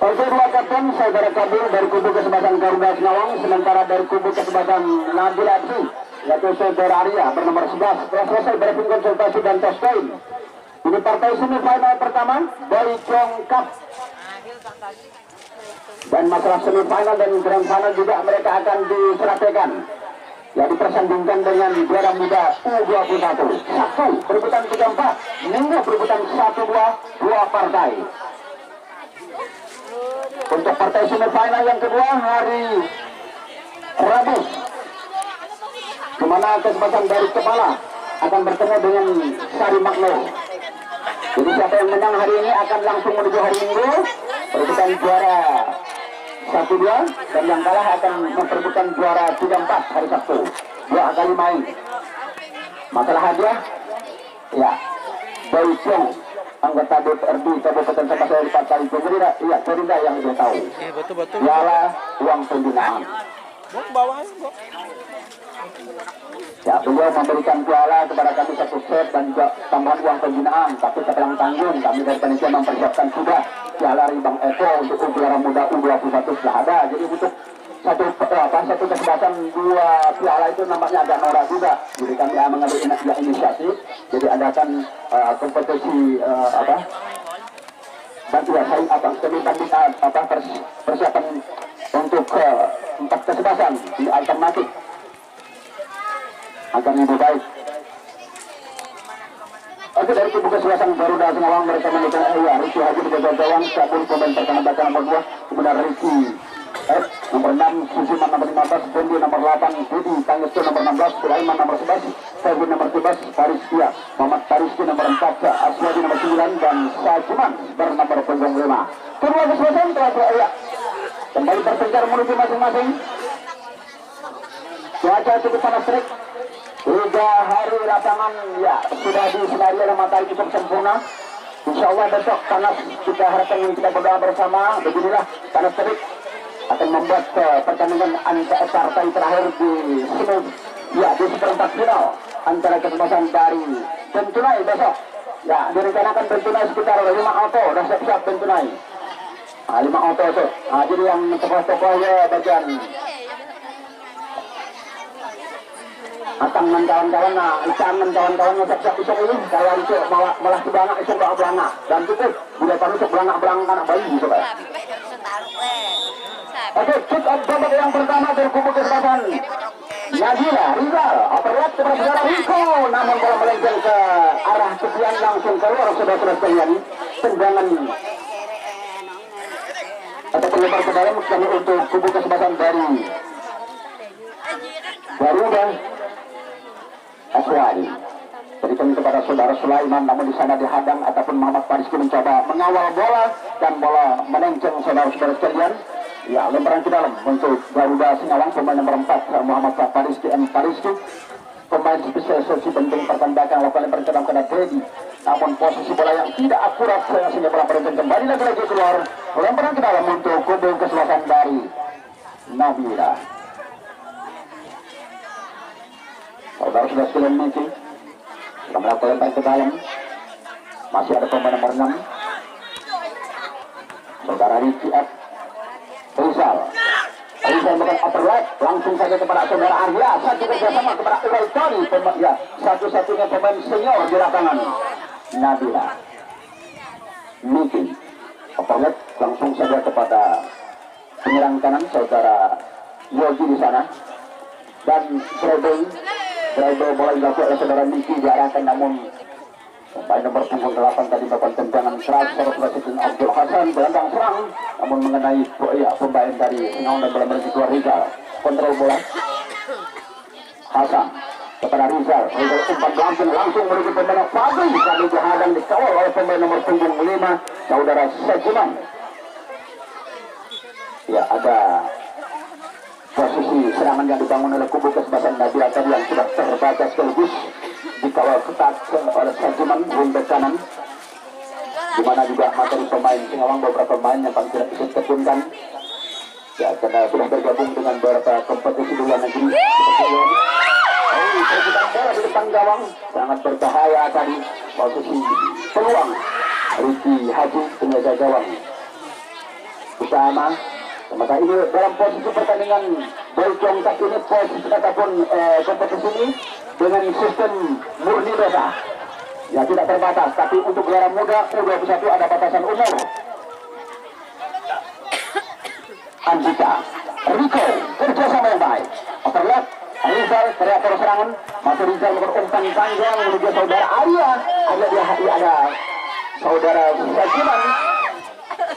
Oke, dua kapten saudara kabur dari kubu kesebelasan Garuda Singawang, sementara dari kubu kesebelasan Nabil Abdi yaitu saudara Arya bernomor 11 telah selesai briefing konsultasi dan tes poin. Ini partai semifinal pertama dari Chong Cup. Dan masalah semifinal dan grand final juga mereka akan diserahkan. Ya, dipersandingkan dengan juara muda U21. Sabtu perebutan 34, Minggu perebutan 1-2, dua partai. Untuk partai semifinal yang kedua hari Rabu, kemana kesempatan dari kepala akan bertemu dengan Sari Magno. Jadi siapa yang menang hari ini akan langsung menuju hari Minggu perebutan juara 1-2, dan yang kalah akan memperebutkan juara 3-4 hari Sabtu. Dua kali main. Masalah hadiah, ya, Boy Chong, anggota DPRD Kabupaten Sabasari 4 kali Gerindra, iya Gerindra yang dia tahu. Betul-betul. Ialah uang pembinaan. Ya, beliau memberikan piala kepada kami 1 set dan juga tambahan uang pembinaan, tapi setelah tanggung kami dari panitia mempersiapkan sudah piala Ribang Eko untuk juara muda U21 sudah ada. Jadi untuk satu kesempatan dua piala itu nampaknya agak norak juga. Jadi kami mengambil inisiatif, jadi adakan kompetisi persiapan untuk 4 kesempatan di alternatif agar lebih baik. Oke, dari kubu kesebelasan Garuda Singawang mereka menemukan Ricky Haji di bagian gawang, Sabun pemain pertahanan baca nomor 2, kemudian Ricky nomor 6, Susiman nomor 15, Bondi nomor 8, Budi Tangestu nomor 16, Sulaiman nomor 11, Febri nomor 13, Fariskia, Muhammad Fariski nomor 4, Aswadi nomor 9, dan Sajiman bernomor punggung 5. Kedua kesebelasan telah kembali bertengkar menuju masing-masing. Cuaca cukup panas terik. 3 hari lapangan ya sudah disinari oleh matahari cukup sempurna. Insya Allah besok panas, kita harapkan kita berdoa bersama. Beginilah panas terik akan membuat pertandingan antar partai terakhir di sini ya di seperempat final antara kesebelasan dari Bentunai besok. Ya, direncanakan Bentunai sekitar 5 auto, sudah siap-siap Bentunai. 5 auto itu. Jadi yang tokoh-tokohnya bagian Atang dan kawan-kawan, Ican dan kawan-kawannya siap-siap isong ini, kalau itu malah sebelangak isong ke belangak, dan cukup bila tahu isong belangak anak bayi gitu kan. Oke, kick off babak yang pertama dari kubu kesebelasan Nazila Rizal, operate kepada saudara Riko, namun bola melenceng ke arah kepian langsung keluar saudara-saudara sekalian. Tendangan atau penyebar ke dalam kami untuk kubu kesebelasan dari Garuda Aswadi. Berikan kepada saudara Sulaiman, namun di sana dihadang ataupun Muhammad Fariski mencoba mengawal bola dan bola melenceng saudara-saudara sekalian. Ya, lemparan ke dalam untuk Garuda Singawang, pemain nomor 4 Muhammad Fariski M. Fariski, pemain spesial sesi penting pertahanan belakang, lakukan lemparan ke dalam kepada Dedi. Namun posisi bola yang tidak akurat sehingga bola melenceng kembali lagi keluar. Lemparan ke dalam untuk kubu kesebelasan dari Nabila. Saudara sudah sekalian meeting, sudah melakukan lempar ke dalam. Masih ada pemain nomor 6 saudara Ricky F. Rizal bukan overlap, langsung saja kepada saudara Arya. Satu kerjasama kepada Uwai Tony, ya, satu-satunya pemain senior di lapangan. Nabila meeting overlap, langsung saja kepada penyerang kanan saudara Yogi di sana, dan Drive bola dilakukan oleh saudara Niki diarahkan, namun pemain nomor 8 tadi melakukan tendangan keras saudara Abdul Hasan gelandang serang, namun mengenai pemain dari Singawang dan bola menuju keluar. Rizal kontrol bola, Hasan kepada Rizal umpan langsung menuju pemain Fabri, kali dihadang dikawal oleh pemain nomor punggung 5 saudara Sajiman. Ya, ada posisi serangan yang dibangun oleh kubu kesebelasan Nabila tadi yang sudah terbaca sekaligus dikawal ketat oleh Sajiman wing back kanan, di mana juga materi pemain Singawang beberapa pemain yang paling tidak bisa ditekunkan ya karena sudah bergabung dengan beberapa kompetisi di luar negeri seperti ini. Perputaran bola di depan gawang sangat berbahaya tadi, posisi peluang Riki Haji penjaga gawang utama. Maka ini dalam posisi pertandingan Boy Congkak ini posisi ataupun kompetisi ini dengan sistem murni bebas ya, tidak terbatas, tapi untuk gelaran muda U21 ada batasan umur. Andika, Rico kerjasama yang baik, overlap Rizal kreator serangan, masih Rizal umpan panjang menuju saudara Arya, ada saudara Sajiman,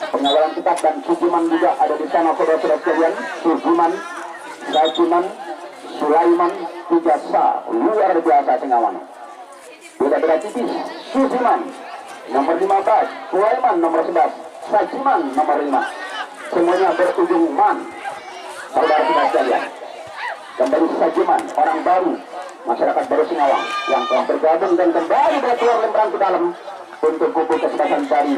pengawalan ketat dan Sujiman juga ada di sana saudara-saudara sekalian. Sujiman, Sajiman, Sulaiman, 3 luar biasa Singawang. Beda-beda tipis. Sujiman nomor 15, Sulaiman nomor 11, Sajiman nomor 5. Semuanya berujung man. Saudara-saudara sekalian. Kembali Sajiman, orang baru, masyarakat baru Singawang yang telah bergabung dan kembali keluar lembaran ke dalam untuk kubu kesebelasan dari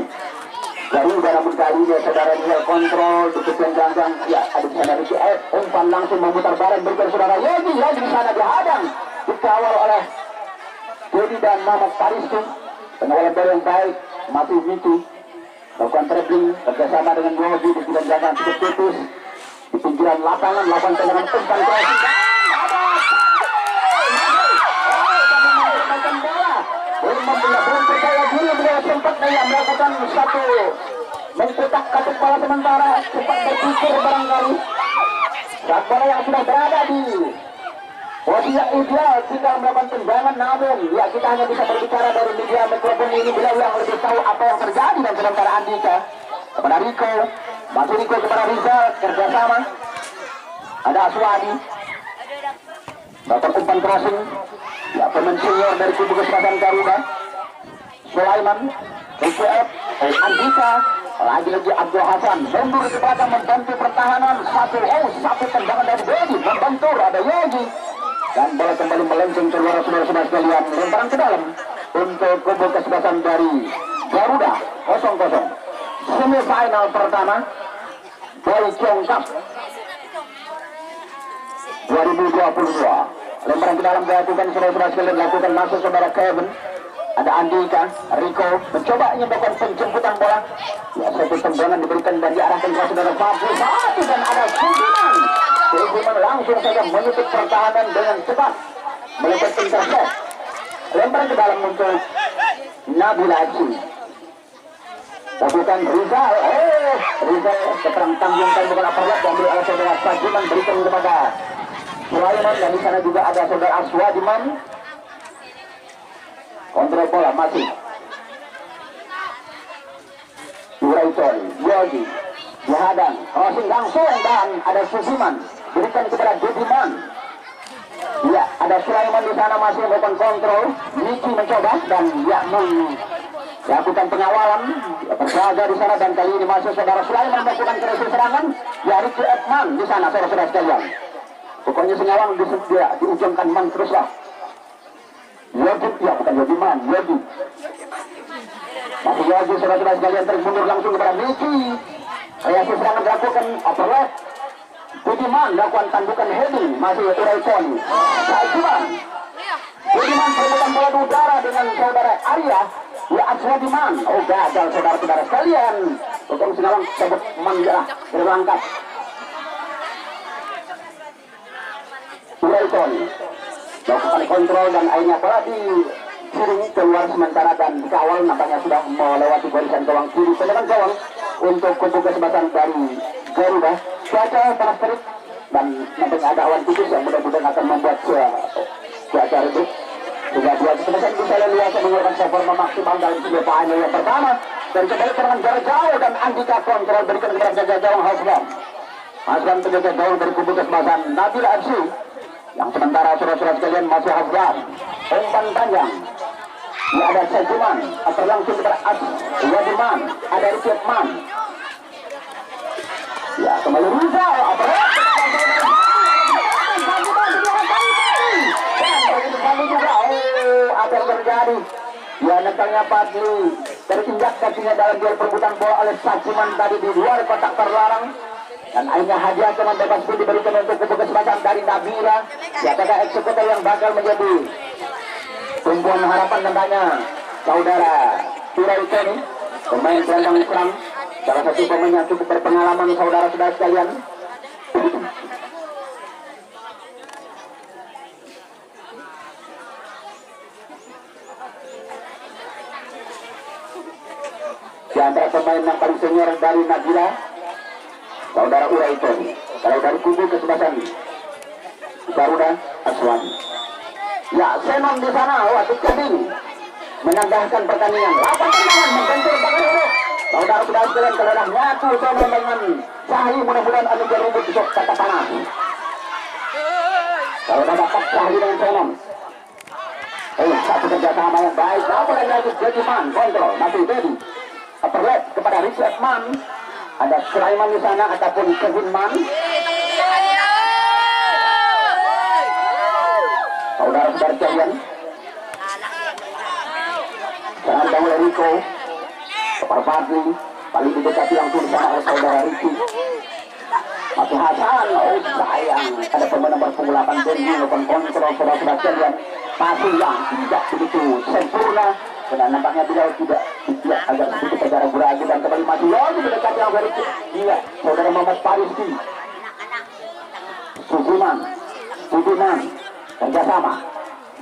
Garuda. Namun kali ini saudara Nihal kontrol di kejang ganggang ya, ada di sana Riki umpan langsung memutar baran berikan saudara Yogi di sana dihadang, dikawal oleh Dedi dan Muhammad Paristu. Pengawalan baru yang baik masih Miki lakukan dribbling kerjasama dengan Yogi di kejang ganggang cukup putus di pinggiran lapangan, lakukan tendangan umpan keras. Belum percaya diri beliau sempat melakukan satu mencetak kartu kepala sementara, sempat berpikir barangkali saat bola yang sudah berada di posisi yang ideal tinggal melakukan tendangan, namun ya kita hanya bisa berbicara dari media mikrofon ini, beliau yang lebih tahu apa yang terjadi. Dan sementara Andika kepada Riko, masih Riko kepada Rizal kerjasama, ada Aswadi dapat umpan crossing ya, pemain senior dari kubu kesebelasan Garuda. Sulaiman, RCF, Andika, lagi-lagi Abdul Hasan mundur ke belakang membantu pertahanan. Satu tendangan dari Yogi membentur, ada Yogi dan bola kembali melenceng keluar saudara-saudara sekalian, lemparan ke dalam untuk kubu kesebelasan dari Garuda. 0-0 semifinal pertama Boy Congkak 2022. Lemparan ke dalam dilakukan saudara-saudara sekalian, dilakukan masuk saudara Kevin, ada Andika, Riko mencoba ingin melakukan penjemputan bola ya, satu tendangan diberikan dan diarahkan ke saudara Fabri satu, dan ada Sujiman. Sujiman langsung saja menutup pertahanan dengan cepat melakukan intercept, lemparan ke dalam untuk Nabila Aji, lakukan Rizal. Rizal keterang tanggungkan bukan apa-apa, diambil oleh saudara Sajiman, berikan kepada Sulaiman, dan di sana juga ada saudara Aswadiman. Kontrol bola masih Uraitol, Yogi dihadang, crossing langsung dan ada Sujiman, berikan kepada Dediman. Ya, ada Sulaiman di sana masih melakukan kontrol. Niki mencoba dan ya melakukan pengawalan, ya, berjaga di sana, dan kali ini masih saudara Sulaiman melakukan kreasi serangan. Ya, Riki Edman di sana saudara-saudara sekalian. Pokoknya Singawang diujungkan man teruslah. Yogi, ya bukan Yogi man, Yogi. Masih Yogi saudara-saudara sekalian, termundur langsung kepada Niki. Kreasi serangan dilakukan overlap. Budiman lakukan tandukan heading, masih Uraitol. Sajiman. Budiman perbuatan bola di udara dengan saudara Arya. Ya, Aswadiman. Gagal saudara-saudara sekalian. Untuk Singawang sebut manjalah berlangkah. Uraitol lakukan kontrol dan akhirnya bola dikirim keluar sementara dan dikawal, nampaknya sudah melewati barisan gawang kiri. Tendangan gawang untuk kubu kesebelasan dari Garuda. Cuaca panas terik dan nampaknya ada awan tipis yang mudah-mudahan akan membuat cuaca redup sehingga dua kesebelasan bisa leluasa mengeluarkan server memaksimal dalam kejuaraan yang pertama. Dan kembali serangan jarak jauh dan Andika kontrol berikan kepada penjaga gawang Haslan penjaga gawang dari kubu kesebelasan Nabila FC. Yang sementara saudara-saudara sekalian masih Haslan, umpan panjang. Ini ada Sajiman atau langsung kepada Aswadiman, ada Rikitman. Ya, kembali Rizal. Apa yang terjadi? Ya, netangnya Fadli terinjak kakinya dalam duel perebutan bola oleh Sajiman tadi di luar kotak terlarang. Dan akhirnya hadiah teman bebas pun diberikan untuk kesempatan dari Nabila. Siapakah eksekutor yang bakal menjadi tumpuan harapan tentangnya saudara Turaito ini, pemain gelandang serang, salah satu pemain yang cukup berpengalaman saudara-saudara sekalian. Di antara pemain yang paling senior dari Nabila, saudara Uraito. Kalau dari kubu kesebelasan Garuda Aswani. Ya, Senon di sana, waktu Kading menandahkan pertandingan. 8 tendangan mengganjal tangan ini. Saudara-saudara sekalian, kalau dah nyatu Senon dengan Sahi, mudah-mudahan ada berubut besok kata panas. Kalau dah dapat Sahi dengan Senon. Satu kerjasama yang baik. Namun lagi jadi man, kontrol, masih jadi. Upper left kepada Richard Man. Ada Sulaiman di sana ataupun Kevin Man. Saudara-saudara sekalian, sekarang oleh Rico kepada Fadli, paling didekati langsung di sana oleh saudara Ricky. Masih Hasan, sayang, ada pemain nomor 8 Denny melakukan kontrol saudara-saudara sekalian. Masih yang tidak begitu sempurna, karena nampaknya beliau tidak agak sedikit saja ragu-ragu dan kembali masih lagi mendekati langsung Ricky. Iya, saudara Muhammad Paristi, Sudirman, kerjasama.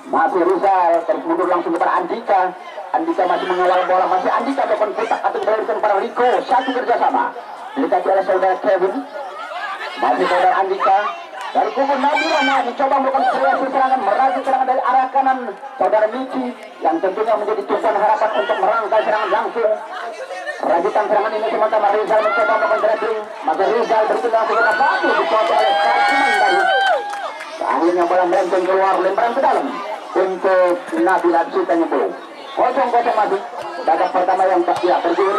Masih Rizal terus mundur langsung kepada Andika. Andika masih mengawal bola, masih Andika melakukan kotak atau memberikan kepada Rico. Satu kerjasama mendekati oleh saudara Kevin. Masih saudara Andika dari kubu Nabila mencoba melakukan kreasi serangan, merajut serangan dari arah kanan saudara Miki yang tentunya menjadi tumpuan harapan untuk merangkai serangan langsung. Rajutan serangan ini sementara Rizal mencoba melakukan dribbling, maka Rizal berikut langsung kepada satu dicoba oleh Sarkiman tadi. Akhirnya bola melempeng keluar, lemparan ke dalam untuk Nabila Citanya belum. 0-0 masih. Babak pertama yang bergulir.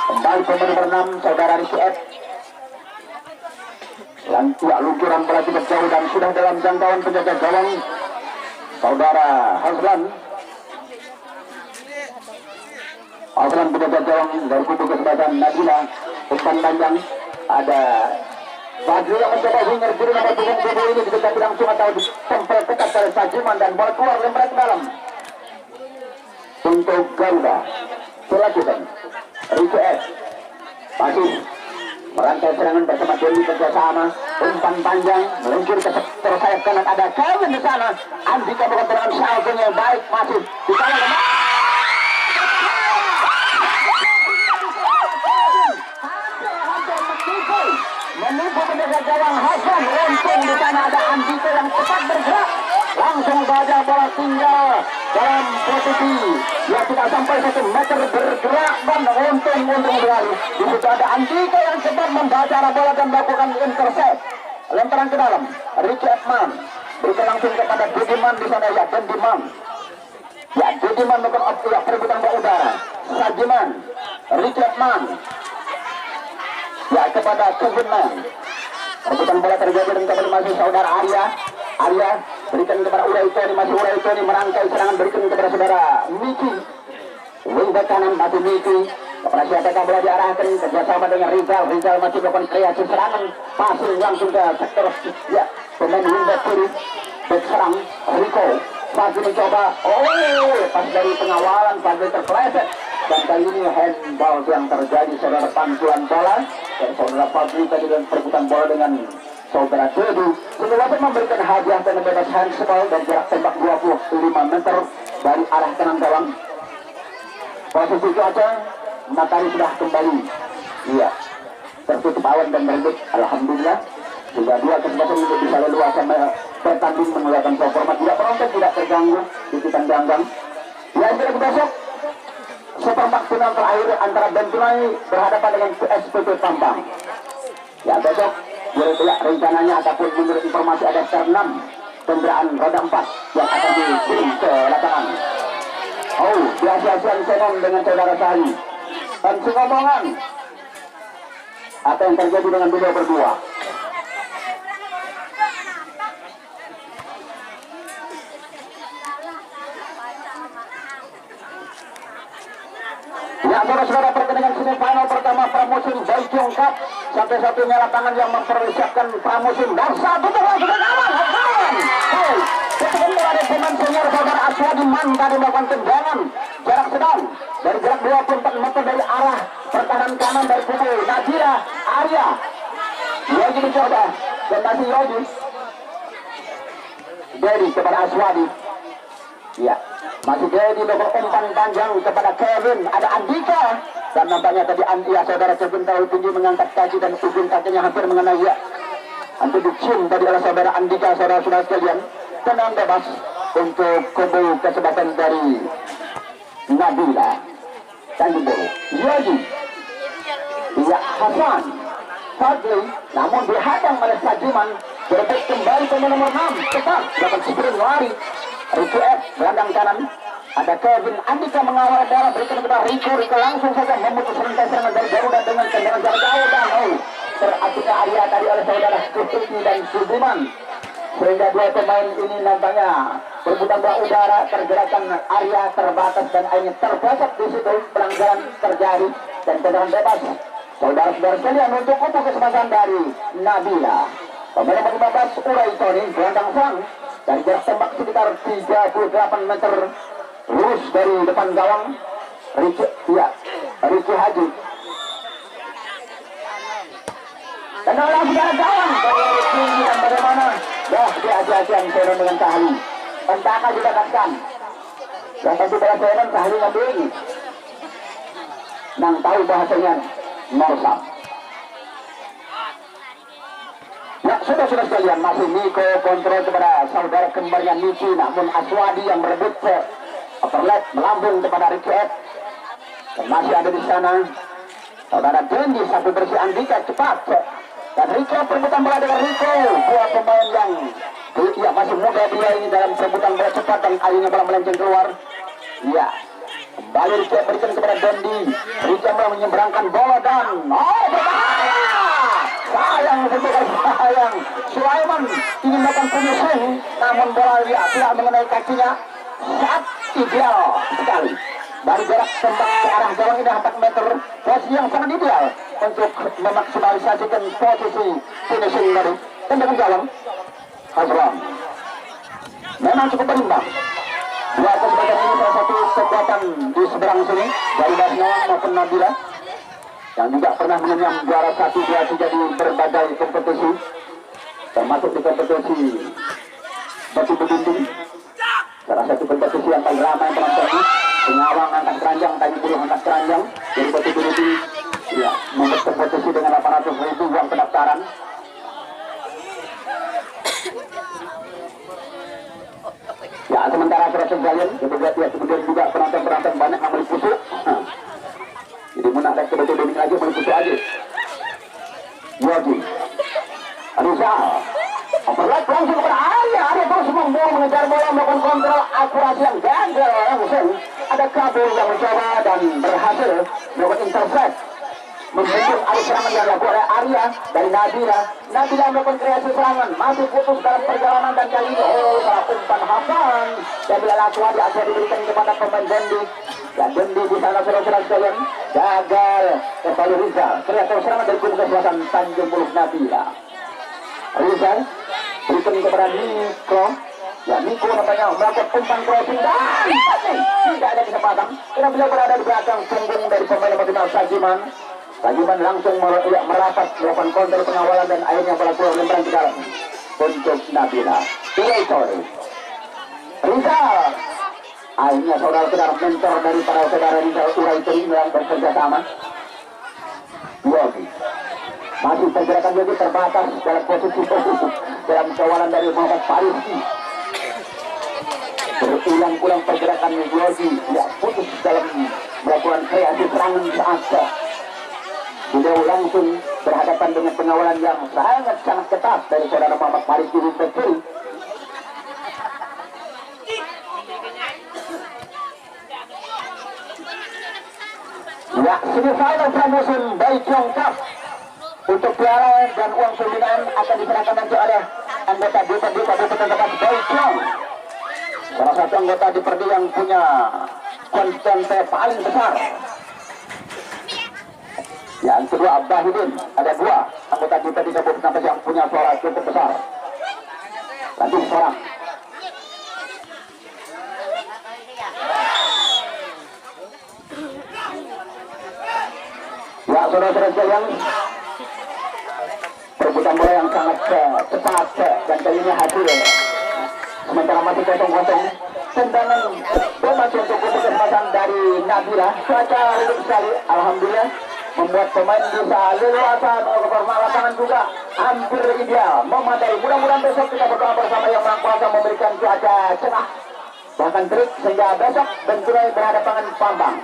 Kembali pemain nomor 6 saudara Rizky F. Luncuran bola cukup jauh dan sudah dalam jangkauan penjaga gawang saudara Haslan penjaga gawang dari kubu kesebelasan Nabila. Umpan panjang ada Fadli yang mencoba winger kiri nomor punggung kubu ini didekati langsung atau ditempel ketat oleh Sajiman dan bola keluar lempar ke dalam untuk Garuda. Dilakukan Ricky F. masih merantai serangan bersama Denny kerjasama. Umpan panjang meluncur ke sayap kanan, ada Kevin di sana. Andika melakukan serangan shouting yang baik, masih di sana menipu penjaga gawang Hasan. Untung di sana ada Andika yang cepat bergerak, langsung saja bola tinggal dalam posisi yang tidak sampai 1 meter bergerak dan untung berlari. Di situ ada Andika yang cepat membaca arah bola dan melakukan intercept. Lemparan ke dalam Ricky Edman berikan langsung kepada Dediman di sana. Ya, Dediman melakukan perebutan bola udara. Sajiman, Ricky Edman, ya kepada Kevin Man. Rebutan bola terjadi dan kembali masih saudara Arya berikan kepada Uraito ini, masih Uraito ini merangkai serangan, berikan kepada saudara Miki. Wing back kanan masih Miki. Kepada siapakah bola diarahkan kerjasama dengan Rizal masih melakukan kreasi serangan, pasir langsung ke sektor ya pemain wing back kiri, back serang Rico. Fadli mencoba, pas dari pengawalan Fadli terpeleset dan kali ini handball yang terjadi saudara, pantulan bola dan saudara Fadli tadi dan perebutan bola dengan saudara Dedi. Setelah memberikan hadiah dan bebas handball dan jarak tembak 25 meter dari arah kanan gawang. Posisi cuaca matahari sudah kembali, iya, tertutup awan dan meredup, alhamdulillah. Sehingga 2 kesempatan untuk bisa leluasa bertanding mengeluarkan performa, tidak penonton tidak terganggu di tandang. Yang jadi besok seperempat final terakhir antara Bentunai berhadapan dengan SPP Pampang. Ya, besok rencananya ataupun menurut informasi ada 6 kendaraan roda 4 yang akan dikirim ke lapangan. Di Asian Senon dengan saudara Sari dan Singomongan apa yang terjadi dengan beliau berdua. Ya, saudara-saudara, pertandingan semifinal pertama pramusim Baikyong Cup, satu-satunya lapangan yang mempersiapkan pramusim dan satu bola sudah aman. Ketika dari pemain senior saudara Aswadi Manta melakukan tendangan jarak sedang dari jarak 24 meter dari arah pertahanan kanan dari kubu Nadira Arya. Yogi dicoba dan masih Yogi. Dedi kepada Aswadi. Ya, masih Dedi melakukan umpan panjang kepada Kevin. Ada Andika dan nampaknya tadi ya saudara Kevin terlalu tinggi mengangkat kaki dan ujung kakinya hampir mengenai ya. Hampir dicium tadi oleh saudara Andika, saudara-saudara sekalian. Tenang bebas untuk kubu kesebelasan dari Nabila dan Diburu. Yogi, ya Hasan, Fadli, namun dihadang oleh Sajiman. Berbalik kembali ke nomor 6, cepat dapat sprint lari. Rico F gelandang kanan, ada Kevin Andika mengawal bola, berikan kepada Rico langsung saja memutus rantai serangan dari Garuda dengan tendangan jarak jauh dan terakhirnya Arya tadi oleh saudara Kutuki dan Sudirman, sehingga dua pemain ini nampaknya berebutan bola udara. Pergerakan Arya terbatas dan akhirnya terpleset di situ, pelanggaran terjadi dan tendangan bebas. Saudara-saudara sekalian, untuk kubu kesempatan dari Nabila, pemain nomor 15 Urai Tony gelandang serang dari jarak tembak sekitar 38 meter lurus dari depan gawang. Ricky Haji dan langsung ke gawang dari tinggi dan bagaimana di Asia-Asian Senon dengan Sahli Pentaka didapatkan dan tentu pada Senon Sahli ngambil ini nang tahu bahasanya Morsam. Ya, sudah sekalian, masih Niko kontrol kepada saudara kembarnya Niki, namun Aswadi yang merebut overlap melambung kepada Ricky F. Dan masih ada di sana saudara Dendi, satu bersih Andika cepat dan Rico perebutan bola dengan Rico, dua pemain yang ya masih muda dia ini dalam perebutan bola cepat dan akhirnya bola melenceng keluar. Ya, kembali Rico berikan kepada Dendi. Rico menyeberangkan bola dan berbahaya. Sayang, Sulaiman ingin melakukan finishing, namun bola tidak mengenai kakinya. Saat ideal sekali dari jarak tembak ke arah gawang ini 4 meter, posisi yang sangat ideal untuk memaksimalisasikan posisi finishing dari tendangan gawang. Hasram memang cukup berimbang. Dua kesempatan ini salah satu kekuatan di seberang sini dari Basnawang maupun Nabila yang juga pernah mengenyam juara 1, 2, 3 di berbagai kompetisi, termasuk di kompetisi batu bedinding, salah satu kompetisi yang paling ramai penontonnya. Pengawang angkat keranjang, tadi buruh angkat keranjang dari batu bedinding, ya, membuat kompetisi dengan 800.000 uang pendaftaran. Ya, sementara terasa sekalian, kemudian juga penonton banyak yang melipusuk. Jadi munak dan kebetulan lagi melipusuk aja. Yogi, Rizal, overlap langsung kepada Arya. Arya terus membawa mengejar bola, melakukan kontrol akurasi yang gagal langsung. Ada kabur yang mencoba dan berhasil melakukan intercept, membentuk arus serangan yang dilakukan oleh Arya dari Nabila. Nabila melakukan kreasi serangan, masih putus dalam perjalanan dan kali ini salah umpan Hasan dan bila Aswadi diberikan kepada pemain Dendi. Dan Dendi di sana saudara sekalian gagal kembali Rizal. Kreator serangan dari kubu kesebelasan Tanjung Puluk Nabila. Rizal berikan kepada Niko. Ya, Niko namanya melakukan umpan crossing dan tidak ada kesempatan. Karena beliau berada di belakang punggung dari pemain nomor 5 Sajiman. Sajiman langsung merapat melakukan counter pengawalan dan akhirnya bola keluar lembaran ke dalam untuk Nabila. Sorry. Rizal. Akhirnya saudara-saudara mentor dari para saudara Rizal Urai Teri yang bekerja sama. Yogi. Masih pergerakan Yogi terbatas dalam posisi dalam kawalan dari Muhammad Fariski. Berulang-ulang pergerakan Yogi tidak putus dalam melakukan kreasi serangan saat beliau langsung berhadapan dengan pengawalan yang sangat ketat dari saudara Muhammad Fariski di kiri. Ya, semifinal pramusim Baikyong Cup Untuk piala dan uang pembinaan akan diserahkan nanti oleh anggota DPRD Kabupaten Tebas Baisyong, salah satu anggota DPRD yang punya konsumsi paling besar. Yang kedua Abdahudin, ada dua anggota DPRD Kabupaten Tebas yang punya suara cukup besar. Lanjut seorang. Ya, saudara-saudara sekalian, perebutan bola yang sangat cepat dan kali ini hasil sementara masih kosong-kosong. Tendangan bola untuk kesempatan dari Nabila, cuaca redup sekali, alhamdulillah membuat pemain bisa leluasa melakukan lapangan juga hampir ideal, memadai. Mudah-mudahan besok kita berdoa bersama yang Maha Kuasa memberikan cuaca cerah bahkan terik sehingga besok Benturai berhadapan dengan Pampang.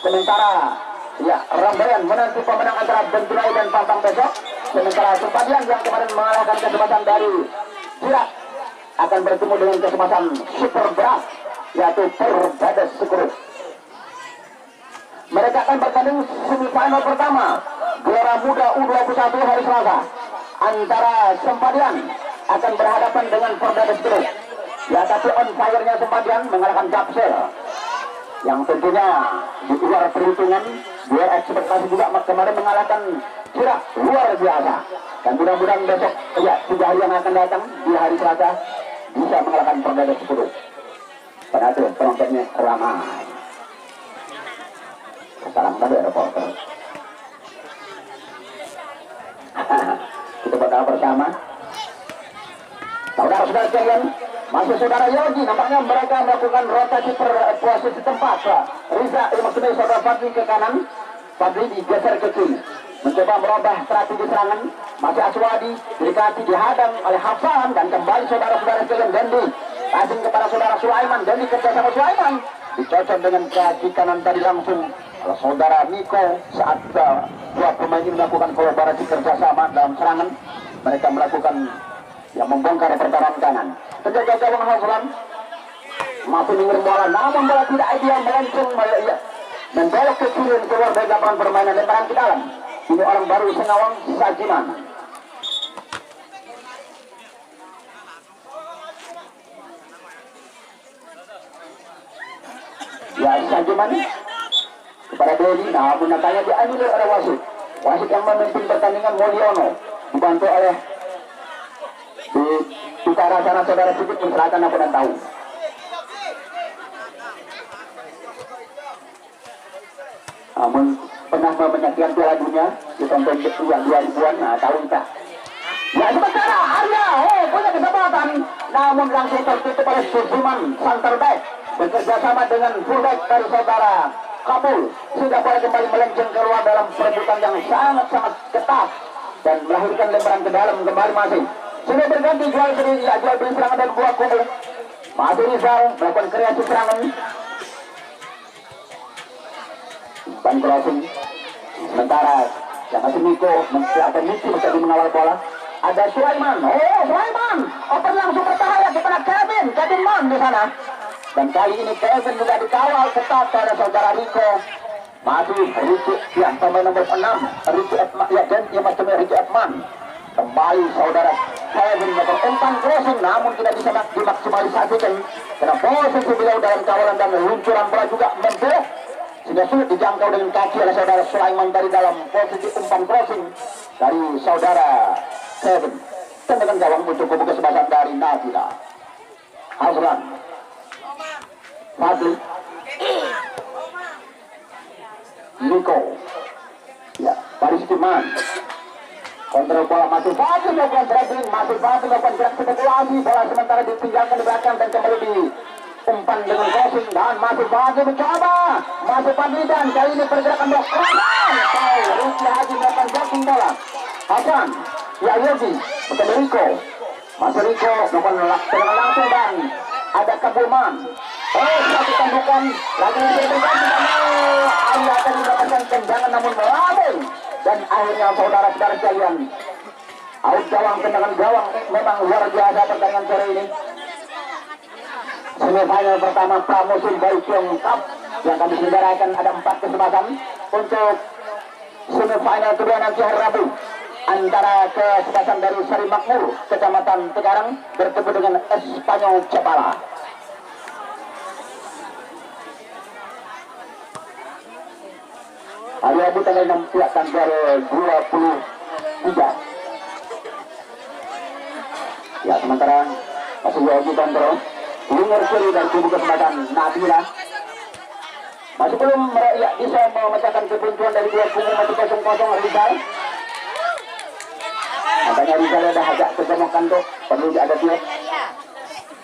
Sementara ya, rambaian menanti pemenang antara Benturai dan Pampang besok. Sementara Sempadian yang kemarin mengalahkan kesempatan dari Jirak akan bertemu dengan kesempatan super berat yaitu Perbadas Sekurus. Mereka akan bertanding semifinal pertama Gelora Muda U21 hari Selasa antara Sempadian akan berhadapan dengan Perbadas Sekurus. Ya, tapi on fire-nya Sempadian mengalahkan Japsel yang tentunya di luar perhitungan, luar ekspektasi juga kemarin mengalahkan Jirak luar biasa. Dan mudah-mudahan besok ya 3 hari yang akan datang di hari Selasa bisa mengalahkan Perbadas Sekurus. Pada itu penontonnya ramai. Salam tadi reporter. Kita berdoa bersama. Saudara-saudara sekalian, masih saudara Yogi, nampaknya mereka melakukan rotasi posisi tempat. Riza, maksudnya saudara Fadli ke kanan, Fadli digeser ke kiri, mencoba merubah strategi serangan. Masih Aswadi didekati, dihadang oleh Hafsan, dan kembali saudara-saudara sekalian Dendi passing kepada saudara Sulaiman. Dendi kerja sama Sulaiman, dicocok dengan kaki kanan tadi langsung oleh saudara Niko. Saat dua pemain ini melakukan kolaborasi kerjasama dalam serangan, mereka melakukan yang membongkar pertahanan kanan. Penjaga gawang Hasran masih mengirim bola, namun bola tidak ideal, melenceng membelok ke kiri keluar dari lapangan permainan, lemparan ke dalam. Ini orang baru Sengawang, Sajiman. Ya, Sajiman kepada Dedi, namun nyatanya dianulir oleh wasit. Wasit yang memimpin pertandingan Mulyono dibantu oleh di utara sana saudara Sigit mencerahkan apa dan tahu. Namun pernah menyaksikan Piala Dunia di tahun 2000-an, nah tahu kita. Ya, sementara Arya punya kesempatan, namun langsung tertutup oleh Susiman Santerback bekerja sama dengan fullback dari saudara Kabul. Sudah boleh kembali melenceng keluar dalam perebutan yang sangat-sangat ketat dan melahirkan lemparan ke dalam kembali masih. Sudah berganti jual beli serangan dan buah kubu. Masih Rizal melakukan kreasi serangan. Ban crossing. Sementara yang masih Niko atau Niki menjadi mengawal bola. Ada Sulaiman. Oh, Sulaiman. Open langsung berbahaya kepada Kevin Man di sana. Dan kali ini Kevin juga dikawal ketat oleh saudara Niko. Masih Ricky yang pemain nomor 6. Ricky Edman, ya, dan yang masih Ricky Edman. Kembali saudara Kevin melakukan umpan crossing, namun tidak bisa dimaksimalisasikan karena posisi beliau dalam kawalan dan luncuran bola juga membelok sehingga sulit dijangkau dengan kaki oleh saudara Sulaiman dari dalam posisi umpan crossing dari saudara Kevin. Tendangan gawang untuk kubu kesebelasan dari Nabila. Hasran, Fadli, Niko, ya, Paris Timan. Kontrol bola masih Fadli melakukan dribbling, masih Fadli melakukan gerak spekulasi, bola sementara ditinggalkan di belakang dan kembali di umpan dengan crossing dan masih Fadli mencoba, masih Fadli dan kali ini pergerakan bola Rizky Haji melakukan blocking bola. Hasan, ya Yogi, betul Riko, masih Riko melakukan serangan langsung dan ada Kabulman. Oh, satu tandukan lagi berganti Arya akan mendapatkan tendangan namun melalui. Dan akhirnya saudara-saudara sekalian, out gawang, tendangan gawang memang luar biasa pertandingan sore ini. Semifinal pertama pramusim Baisyong Cup yang kami selenggarakan, ada 4 kesempatan untuk semifinal kedua nanti hari Rabu antara kesebelasan dari Sari Makmur, Kecamatan Tegarang bertemu dengan Espanyol Cepala. Hari Rabu tanggal 6 tanggal 23. Ya, sementara masih Yogi kontrol winger kiri dari kubu kesempatan Nabila masih belum ya, bisa memecahkan kebuntuan dari dua kubu masih 0-0 Rizal. Makanya Rizal ada agak tergemokan tuh, perlu ada dia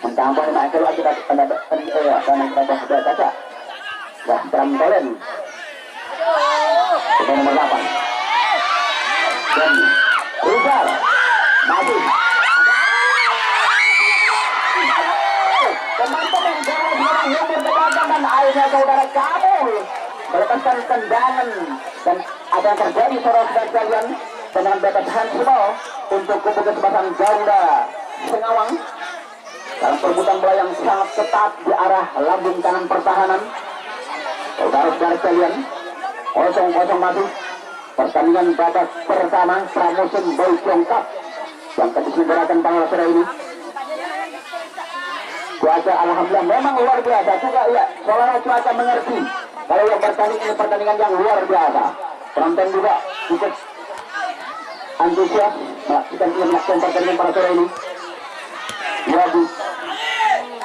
mentambah lima ekor lagi karena kita sudah caca. Wah, Trampolen itu nomor 8 dan Rizal masih teman-teman jangan bilang umur berdagang dan akhirnya saudara kabur melepaskan tendangan dan ada yang terjadi saudara sekalian dengan bebas handsball untuk kubu kesempatan Garuda Singawang dalam perebutan bola yang sangat ketat di arah lambung kanan pertahanan. Saudara sekalian 0-0 masih pertandingan babak pertama pramusim Boy Cup yang diselenggarakan tanggal sore ini. Cuaca alhamdulillah memang luar biasa juga ya, soalnya cuaca mengerti kalau yang bertanding ini pertandingan yang luar biasa. Penonton juga cukup antusias melakukan pertandingan pada sore ini. Jadi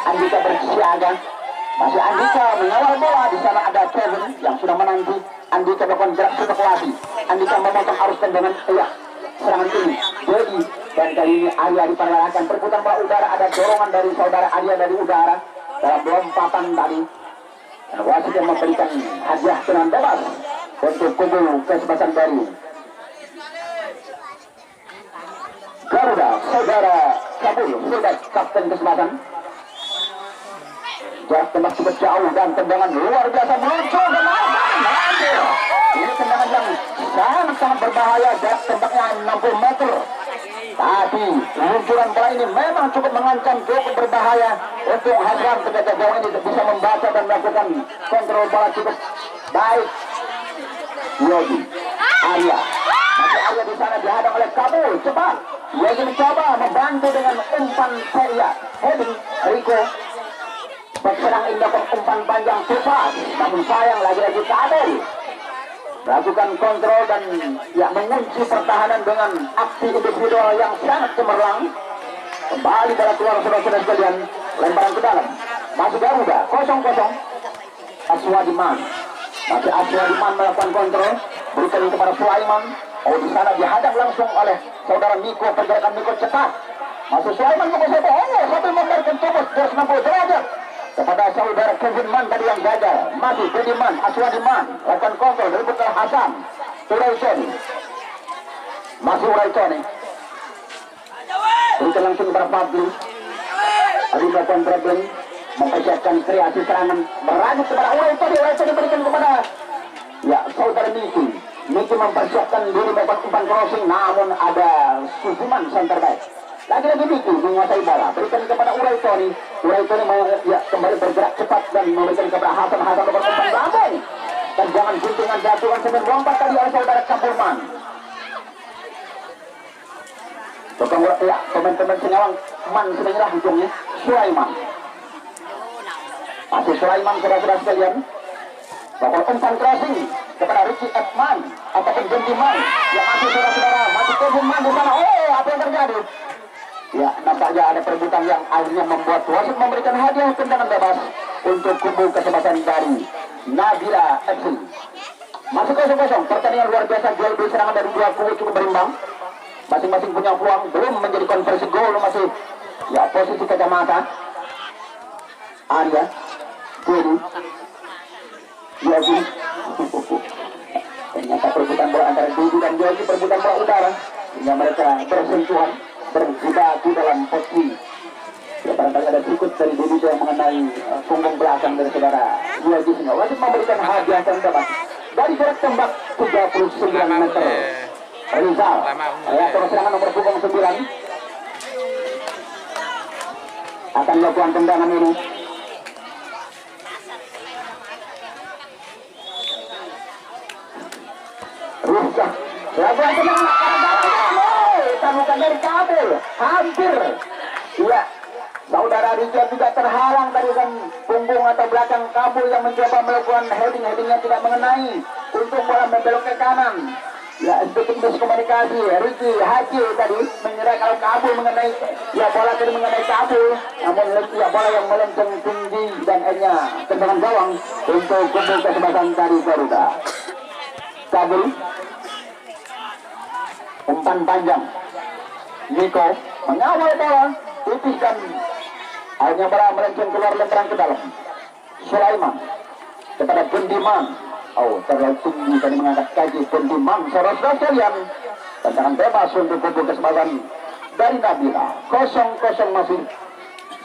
Andika bersiaga, masih Andika mengawal bola, di sana ada Kevin yang sudah menanti. Andika melakukan gerak spekulasi, Andika memotong arus tendangan serangan ini. Jadi dan kali ini Arya diperlakukan perputaran bola udara, ada dorongan dari saudara Arya dari udara dalam lompatan tadi. Dan wasit yang memberikan hadiah tenang bebas untuk kubu kesebelasan dari Garuda, saudara Kabul, sudah kapten kesebelasan. Jarak tembak cukup jauh dan tendangan luar biasa muncul dan hasil. Ini tendangan yang sangat berbahaya, jarak tembaknya 60 meter. Tapi luncuran bola ini memang cukup mengancam, cukup berbahaya untuk Hazran penjaga gawang ini bisa membaca dan melakukan kontrol bola cukup baik. Yogi, Arya, masih Arya di sana dihadang oleh Kabul, cepat. Yogi mencoba membantu dengan umpan saya, heading Rico. Berserang indah umpan panjang cepat, namun sayang lagi-lagi Kabul melakukan kontrol dan ya mengunci pertahanan dengan aksi individual yang sangat cemerlang. Kembali pada keluar saudara-saudara sekalian, lemparan ke dalam. Masih Garuda 0-0. Aswadiman, masih Aswadiman melakukan kontrol, berikan kepada Sulaiman. Oh, di sana dihadap langsung oleh saudara Miko, pergerakan Miko cepat. Masih Sulaiman ke satu, sambil memberikan tubuh 260 derajat kepada saudara Kevin Man tadi yang gagal. Masih Kediman, Aswadiman lakukan kontrol dari Bukal Hasan. Uraitoni, masih Uraitoni, berikan langsung kepada Fadli. Tadi melakukan dribbling, mempersiapkan kreasi serangan, merajut kepada Uraitoni. Uraitoni berikan kepada ya saudara Miki. Miki mempersiapkan diri melakukan umpan crossing, namun ada Suzuman center back. Lagi-lagi Miki menguasai bola, berikan kepada Uraitoni. Uraitoni ya, kembali bergerak cepat dan memberikan kepada Hasan. Hasan nomor umpan lambung dan jangan guntingan jatuhan sambil lompat tadi oleh saudara Kabulman. Tukang ya, teman-teman Singawang Man sebenarnya hujungnya Sulaiman. Masih Sulaiman saudara-saudara sekalian. Bakal umpan crossing kepada Ricky Edman ataupun Gentiman yang masih saudara-saudara, masih Kevin di sana. Oh, apa yang terjadi? Ya, nampaknya ada perebutan yang akhirnya membuat wasit memberikan hadiah tendangan bebas untuk kubu kesebelasan dari Nabila FC. Masih 0-0, pertandingan luar biasa, jual beli serangan dari dua kubu cukup berimbang. Masing-masing punya peluang, belum menjadi konversi gol, masih ya posisi kacamata. Arya, Jadi, Yogi. Ternyata perebutan bola antara Dedi dan Yogi, perebutan bola udara, sehingga mereka bersentuhan, berjibaku dalam posisi. Ya, barangkali ada berikut dari Dedi yang mengenai punggung belakang dari saudara Yogi, sehingga wajib memberikan hadiah yang dapat dari jarak tembak 39 meter. Rizal, reaktor serangan nomor punggung 9 akan melakukan tendangan ini. Rusak, lakukan tendangan. hampir ya saudara Rizal juga terhalang dari kan punggung atau belakang Kabul yang mencoba melakukan heading-headingnya tidak mengenai untuk bola membelok ke kanan. Ya, untuk komunikasi Ricky Haji tadi mengira kalau Kabul mengenai ya bola tadi mengenai Kabul, namun ya bola yang melenceng tinggi dan akhirnya tendangan gawang untuk kubu kesebelasan dari Garuda. Kabul umpan panjang, Niko mengawal bola tipis dan akhirnya bola melenceng keluar lembaran ke dalam. Sulaiman kepada Bundiman. Oh, terlalu tinggi tadi mengangkat kaki Bundiman. Saudara-saudara sekalian, tendangan bebas untuk kubu kesebelasan dari Nabila. 0-0 masih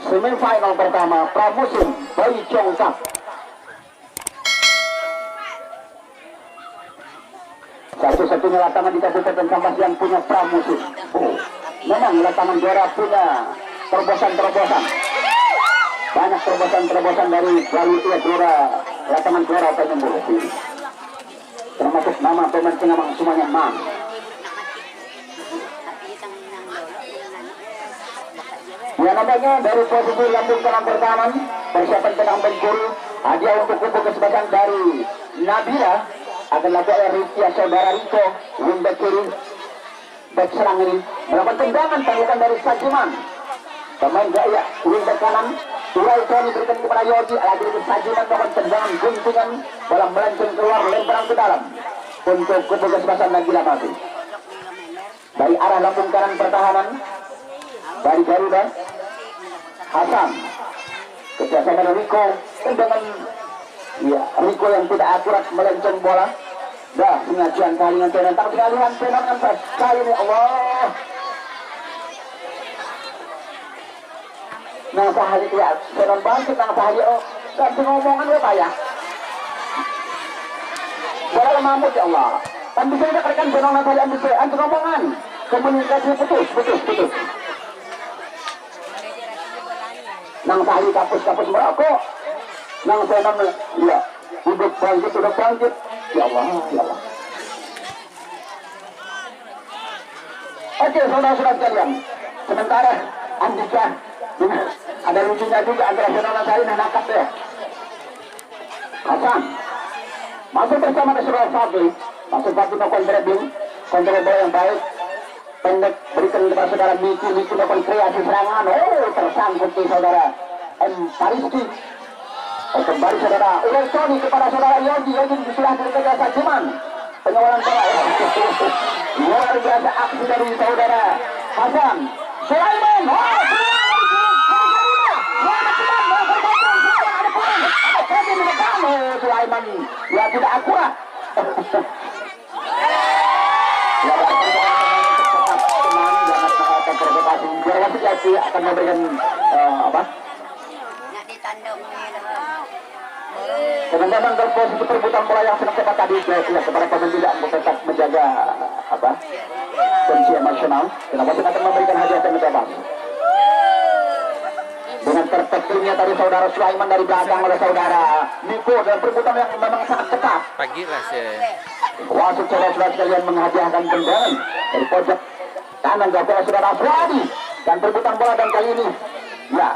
semifinal pertama pramusim Bai Chong Cup. Satu-satunya lapangan di Kabupaten Sambas yang punya pramusim. Oh, memang lapangan juara punya terobosan-terobosan. Banyak terobosan-terobosan dari juara lapangan juara Tanjung Bulu. Termasuk nama pemain pengamang semuanya Man. Ya namanya dari posisi lambung kanan pertahanan persiapan tenang Bengkulu. Hadiah untuk kubu kesebelasan dari Nabila akan dilakukan oleh Rizky saudara Riko. Wingback kiri, back serang ini melakukan tendangan tanggukan dari Sajiman. Pemain gaya wingback kanan Turai Tony berikan kepada Yogi, lagi itu Sajiman melakukan tendangan guntingan bola melenceng keluar lembaran ke dalam untuk kubu kesebelasan Nabila mati. Dari arah lambung kanan pertahanan dari Garuda Hasan kerjasama dengan Riko, tendangan ya Riko yang tidak akurat melenceng bola. Dah pengajian kali dengan tenan tak sekalian tenan kan kali ini Allah. Nah sahali ya tenan bangkit nang sahali oh kan ngomongan apa ya. Bola mamut ya Allah. Kan bisa dikatakan tenan sahali ambisi antu ngomongan. Komunikasi putus. Nang sahali kapus merokok. Nang tenan ya udah bangkit. Ya Allah. Oke, saudara-saudara sekalian. Sementara Andika ada lucunya juga antara Senona Sari dan Nakap ya. Hasan masuk bersama dengan Fadli. Masuk Fadli melakukan dribbling, kontrol bola yang baik. Pendek berikan kepada saudara Miki melakukan kreasi serangan. Oh, tersangkut di saudara M. Pariski. Kembali saudara Tony kepada saudara Yogi sudah diberikan Sajiman. Pengawalan bola luar biasa aksi dari saudara Hasan Sulaiman. Sulaiman ya tidak akurat. Akan memberikan apa? Teman-teman dalam posisi perebutan bola yang sedang cepat tadi kepada pemain tidak tetap menjaga apa kondisi emosional. Kenapa kita akan memberikan hadiah yang bebas dengan tertekulnya tadi saudara Sulaiman dari belakang oleh saudara Niko dan perebutan yang memang sangat ketat. Pagi rasanya. Wasit saudara sekalian menghadiahkan tendangan dari pojok kanan oleh saudara Aswadi dan perebutan bola dan kali ini ya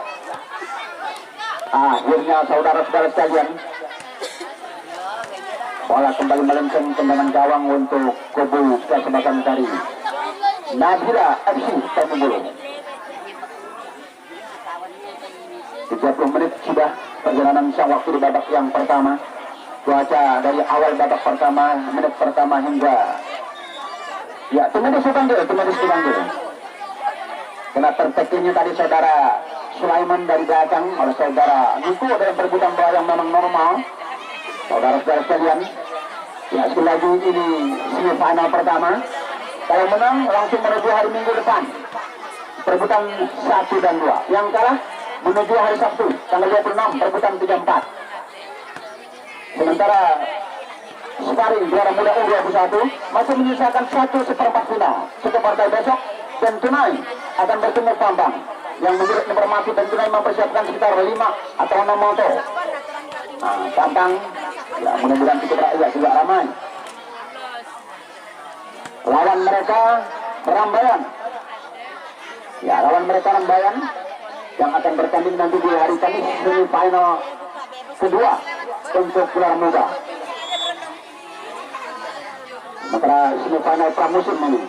akhirnya saudara-saudara sekalian bola kembali melenceng tendangan gawang untuk kubu kesebelasan dari Nabila FC Tanjung Bulu. 30 menit sudah perjalanan sang waktu di babak yang pertama. Cuaca dari awal babak pertama, menit pertama hingga ya tumedis dipanggil. Kena tertekinya tadi saudara Sulaiman dari belakang oleh saudara Niko dalam perebutan bola yang memang normal. Saudara-saudara sekalian, ya sekali lagi ini semifinal pertama. Kalau menang langsung menuju hari Minggu depan. Perebutan 1 dan 2. Yang kalah menuju hari Sabtu tanggal 26 perebutan 3-4. Sementara sparring juara muda U21 masih menyisakan 1/4 final. Satu partai besok dan tunai akan bertemu Pambang yang menurut informasi dan tunai mempersiapkan sekitar 5 atau 6 motor. Pambang ya mudah-mudahan cukup rakyat juga ramai. Lawan mereka Rambayan Ya, lawan mereka Rambayan yang akan bertanding nanti di hari Kamis semifinal kedua untuk gelar muda. Sementara semifinal pramusim ini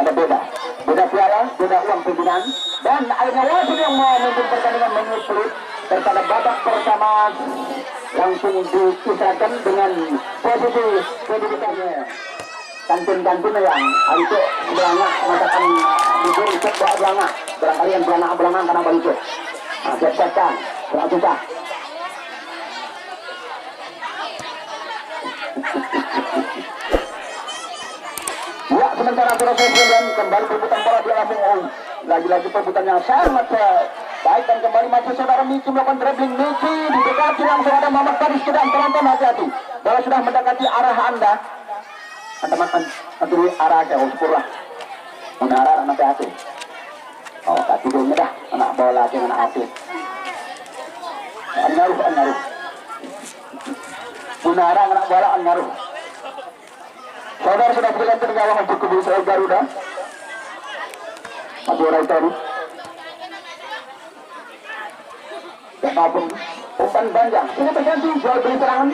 ada beda piala, beda uang pimpinan, dan akhirnya wasit yang memimpin pertandingan menit peluit daripada babak pertama langsung diisahkan dengan posisi kedudukannya. Kantin-kantin yang itu belangak mengatakan jujur cek bawa belangak, barangkali yang belangak karena balik. Nah, siap-siapkan, kurang susah. Ya, sementara proses dan kembali perebutan bola di lambung. Lagi-lagi perebutan yang sangat baik dan kembali masih saudara Miki melakukan dribbling. Miki didekati langsung ada Muhammad Faris Kedam. Penonton hati-hati. Bola sudah mendekati arah Anda. Anda makan nanti arah ke Sepurlah. Mengarah anak hati. Oh, kaki dulu dah. Anak bola dengan anak hati. Angaruh. Mengarah anak bola angaruh. Saudara sudah berikan peninggalan untuk kubu Israel Garuda. Masih orang tadi. Apapun umpan panjang. Ini terganti jual beli serangan.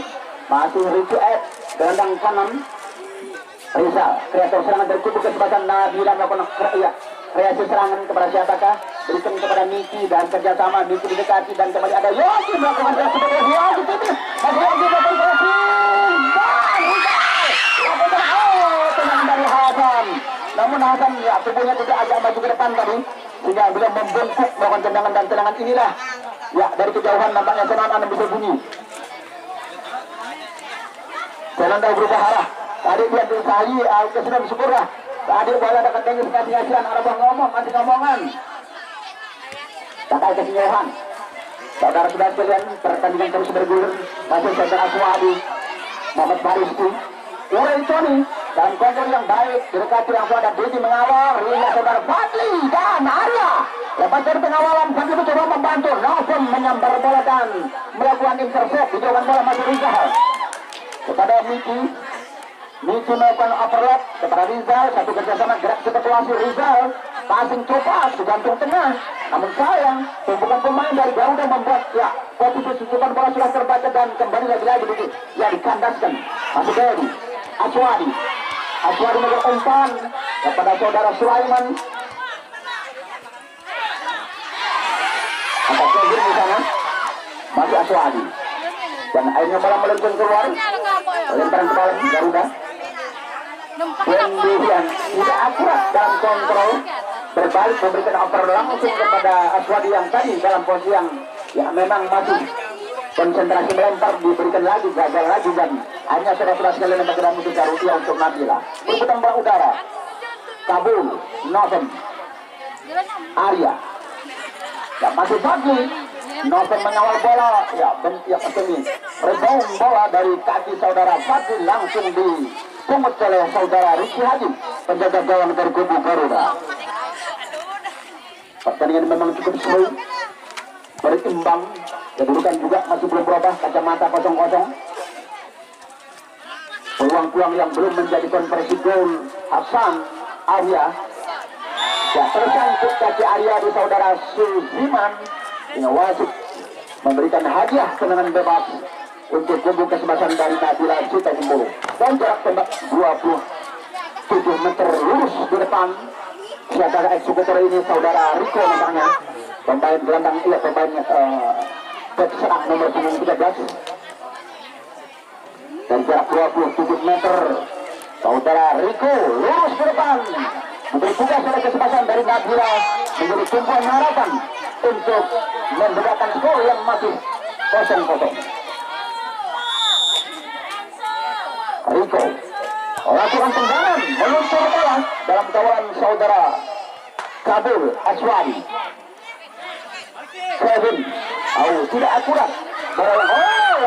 Masih Ricky Ed gelandang kanan. Rizal, kreator serangan dari kubu kesempatan Nabila melakukan kreasi serangan kepada siapakah? Berikan kepada Miki dan kerjasama. Miki didekati dan kembali ada Yogi melakukan kreasi sebagai Yogi ini. Masih Yogi melakukan kreasi. Tenang dari Hasan. Namun Hasan ya tubuhnya tidak agak maju ke depan tadi sehingga beliau membungkuk melakukan tendangan dan tendangan inilah ya dari kejauhan nampaknya serangan bisa bunyi. Senanda berubah arah. Tadi dia diusahi kesudah bersyukurlah. Tadi bola dekat dengan kasih-kasihan arah ngomong anti ngomongan. Pakai kesenyawan. Saudara sudah sekalian pertandingan terus bergulir. Masih saudara Aswadi Muhammad Baris Urai Tony dan kontrol yang baik direkati langsung ada Didi mengawal hingga saudara Fadli dan Arya lepas dari pengawalan Fadli mencoba membantu langsung menyambar bola dan melakukan intercept dijauhkan bola masih Rizal kepada Miki melakukan overlap kepada Rizal satu kerjasama gerak situasi Rizal passing cepat ke jantung tengah namun sayang tumpukan pemain dari Garuda membuat ya posisi susukan bola sudah terbaca dan kembali lagi begitu ya dikandaskan masuk Dedi Aswadi melakukan umpan kepada saudara Sulaiman. Ada Kevin di sana, masih Aswadi. Dan akhirnya bola meluncur keluar, lemparan ke dalam Garuda. Kemudian tidak akurat dalam kontrol, berbalik memberikan over langsung kepada Aswadi yang tadi dalam posisi yang ya memang masih konsentrasi melempar diberikan lagi gagal lagi dan hanya saudara sekalian yang bergerak untuk Garuda untuk Nabila. Perebutan bola udara. Kabul, Noven, Arya. Ya masih Fadli. Noven mengawal bola. Ya ini rebound bola dari kaki saudara Fadli langsung dipungut oleh saudara Rizky Haji penjaga gawang dari kubu Garuda. Pertandingan memang cukup seru, berimbang. Kedudukan juga masih belum berubah, kacamata kosong-kosong. Peluang-peluang yang belum menjadi konversi gol Hasan Arya. Ya tersangkut kaki Arya di saudara Suziman. Dengan wasit memberikan hadiah tendangan bebas untuk kubu kesebelasan dari Nabila Sitohumbo. Dan jarak tembak 27 meter lurus di depan. Siapa eksekutor ini saudara Riko namanya. Pemain gelandang pemain serang nomor 13 dan jarak 27 meter saudara Riko lurus ke depan memberi tugas pada kesempatan dari Nabila menjadi tumpuan harapan untuk membedakan skor yang masih 0-0. Riko lakukan tendangan meluncur bola dalam kawalan saudara Kabul Aswadi. Kevin tidak akurat.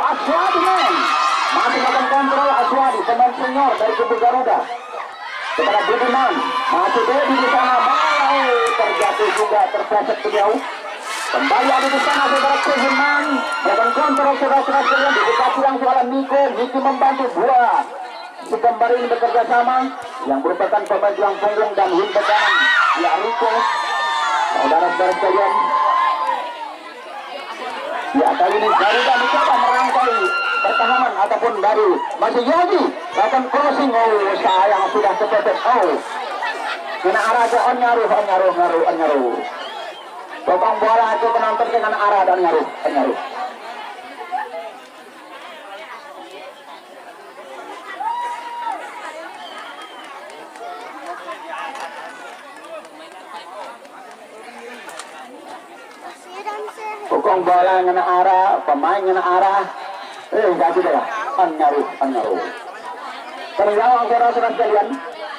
Aswadi masih melakukan kontrol Aswadi pemain senior dari kubu Garuda kepada Budiman masih Dedi di sana terjatuh juga terpleset beliau kembali ada di sana saudara Kevin melakukan kontrol saudara sekalian didekati langsung oleh Miki membantu dua si kembar ini bekerja sama yang merupakan pemain tulang punggung dan wing kanan ya Riko Saudara-saudara sekalian, ya kali ini Garuda mencoba merangkai pertahanan ataupun dari masih Yogi akan crossing. Oh sayang sudah kepepet. Oh kena arah ke Onyaru. Potong bola itu penonton dengan arah dan Onyaru. Pokong bola ngena arah, pemain ngena arah. Enggak tidak lah. Onyaru. Penggawang saudara-saudara sekalian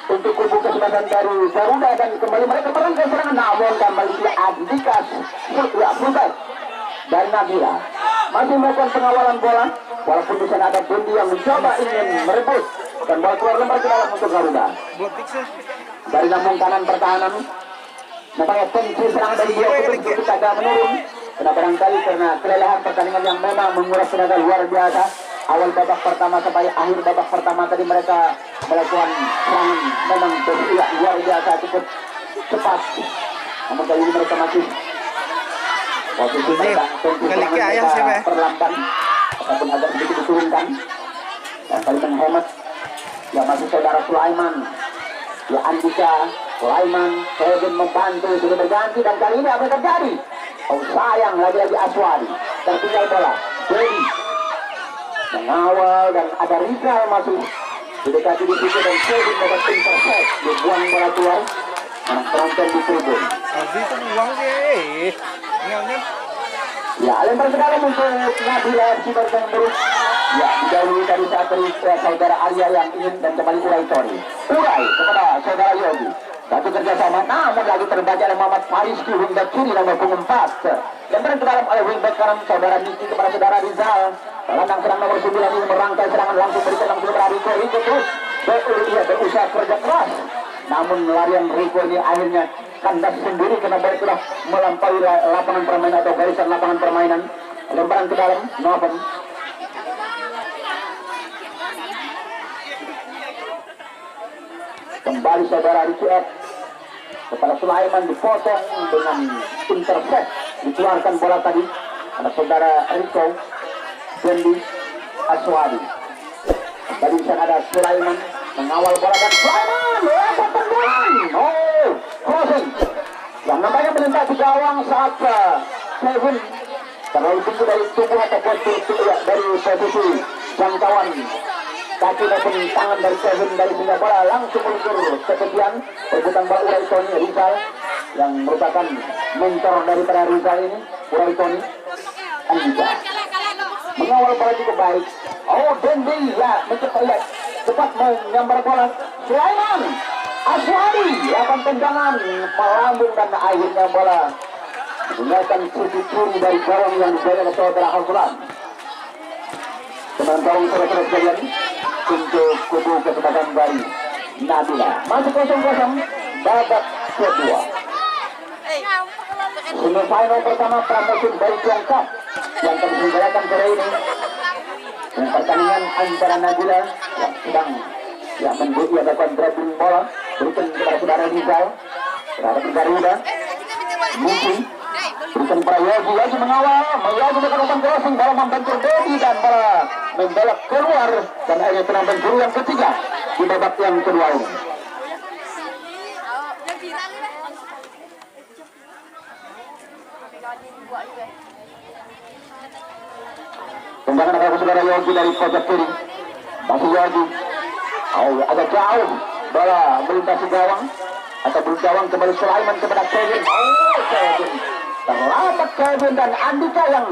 untuk kubu kesebelasan dari Garuda dan kembali mereka merangkai serangan, namun kembali Andika fullback dari Nabila masih melakukan pengawalan bola, walaupun di sana ada Bundi yang mencoba ingin merebut dan bola keluar lembar ke dalam untuk Garuda. Dari lambung kanan pertahanan nampaknya tensi serangan dari dia itu agak menurun karena barangkali karena kelelahan pertandingan yang memang menguras tenaga luar biasa. Awal babak pertama sampai akhir babak pertama tadi mereka melakukan serangan memang bergerak luar biasa cukup cepat. Namun kali ini mereka masih posisi mereka tensi serangan perlamban ataupun agak sedikit diturunkan. Dan kali menghemat ya masih saudara Sulaiman, ya Andika, Sulaiman, Kevin membantu sudah berganti dan kali ini apa terjadi? Oh sayang lagi-lagi Aswadi tertinggal bola. Jadi mengawal dan ada Rizal masih didekati di situ dan Kevin dapat intercept, dibuang bola keluar. Anak penonton di tribun. Itu buang sih. Ya, lempar ke dalam untuk Nabila FC Bartang. Ya, didahului tadi saat saudara Arya yang ingin dan kembali Urai Tony. Urai kepada saudara Yogi. Satu kerjasama, namun lagi terbaca oleh Muhammad Fariski wingback kiri nomor punggung 4. Lempar ke dalam oleh wingback kanan saudara Niki kepada saudara Rizal. Gelandang serang nomor 9 ini merangkai serangan langsung berikan langsung kepada Riko terus berusaha kerja keras. Namun larian Riko ini akhirnya kandas sendiri karena bola sudah melampaui lapangan permainan atau garisan lapangan permainan. Lemparan ke dalam, Noven. Kembali saudara Riki F kepada Sulaiman, dipotong dengan intercept, dikeluarkan bola tadi ada saudara Riko Dendi Aswadi. Tadi di sana ada Sulaiman mengawal bola dan Sulaiman lewat tendangan. Oh, crossing yang nampaknya melintasi gawang saat Kevin terlalu tinggi dari tubuh atau dari posisi jangkauan kaki maupun tangan dari Kevin dari sehingga bola langsung meluncur kemudian perbutan bola Urai Tony Rizal yang merupakan mentor daripada Rizal ini. Urai Tony Andika mengawal bola cukup baik. Oh, Dendi ya mencepat cepat menyambar bola. Sulaiman Aswadi lakukan tendangan melambung dan akhirnya bola menggunakan curi dari gawang yang dijaga oleh saudara Al-Quran. Teman-teman saudara sekalian untuk kubu kesempatan dari Nabila masih 0-0 babak kedua. Semifinal pertama pramusim dari Tiongkok yang akan diselenggarakan sore ini. Dan pertandingan antara Nabila yang sedang melakukan dribbling bola berikan kepada saudara Rizal terhadap Garuda. Mungkin berikan kepada Yogi mengawal, Yogi melakukan crossing, bola membentur Dedi dan bola membelok keluar dan akhirnya penonton juru yang ketiga di babak yang kedua ini. Tendangan dari saudara Yogi dari pojok kiri. Masih Yogi. Oh, agak jauh bola melintasi gawang atau bergawang kembali Sulaiman kepada Kevin. Oh, Kevin terlambat Kevin dan Andika yang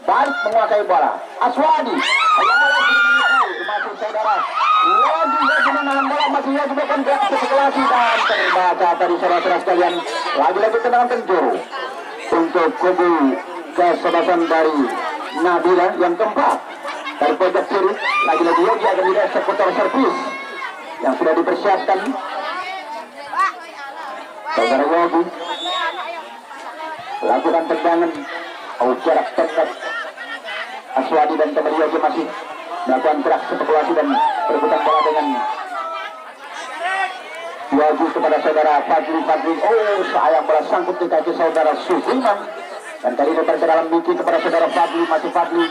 balik menguasai bola. Aswadi masih saudara Yogi menahan bola, masih Yogi melakukan spekulasi dan terbaca tadi saudara-saudara sekalian. Lagi-lagi tendangan penjuru untuk kubu kesebelasan dari Nabila yang keempat dari pojok kiri. Lagi-lagi Yogi akan dieksekutor servis yang sudah dipersiapkan saudara Yogi. Lakukan tendangan jarak dekat. Aswadi dan kembali Yogi masih melakukan gerak spekulasi dan perebutan bola dengan Waju kepada saudara Fadli. Oh, sayang bola sangkut di kaki saudara Sufiman. Dan kali ini ke dalam Miki kepada saudara Fadli. Masih Fadli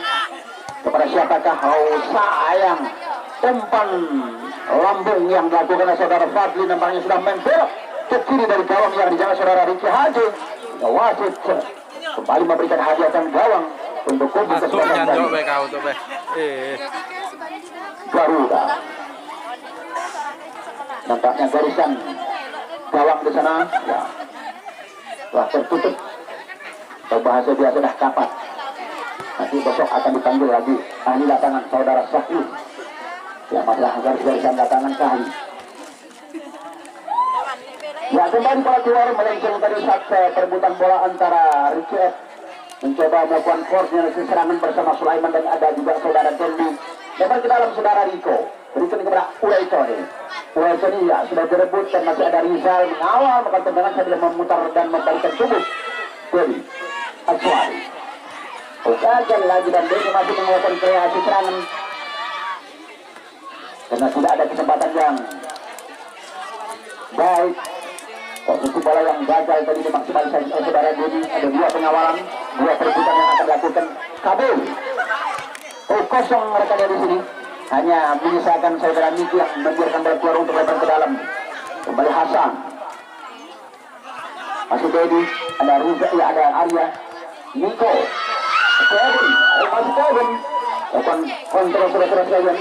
kepada siapakah? Oh, sayang umpan lambung yang dilakukan oleh saudara Fadli. Nampaknya sudah membelok ke kiri dari gawang yang dijaga saudara Ricky Haji. Wasit kembali memberikan hadiahkan gawang untuk kubu kesempatan Garuda. Nampaknya garisan gawang di sana ya telah tertutup atau bahasa biasa dah kapat. Nanti besok akan dipanggil lagi ahli lapangan saudara Sahli yang masalah garis-garisan lapangan kali. Ya, kembali bola keluar melenceng tadi saat perebutan bola antara Ricky F mencoba melakukan koordinasi serangan bersama Sulaiman dan ada juga saudara Dendi. Lebar ke dalam saudara Riko, berikan kepada Uraitoni. Uraitoni ya sudah direbut dan masih ada Rizal mengawal melakukan tendangan sambil memutar dan membalikkan tubuh dari Aswari. Gagal lagi dan Dendi masih melakukan kreasi serangan karena tidak ada kesempatan yang baik. Posisi bola yang gagal tadi dimaksimalisasi oleh saudara Dedi. Ada dua pengawalan, dua perebutan yang akan dilakukan Kabul. Oh, kosong mereka dari sini. Hanya menyisakan saudara Miki yang membiarkan bola keluar untuk lebar ke dalam. Kembali Hasan. Masih Dedi, ada Riza, ya ada Arya, Niko, Kevin, masih Kevin. Lakukan kontrol saudara sekalian.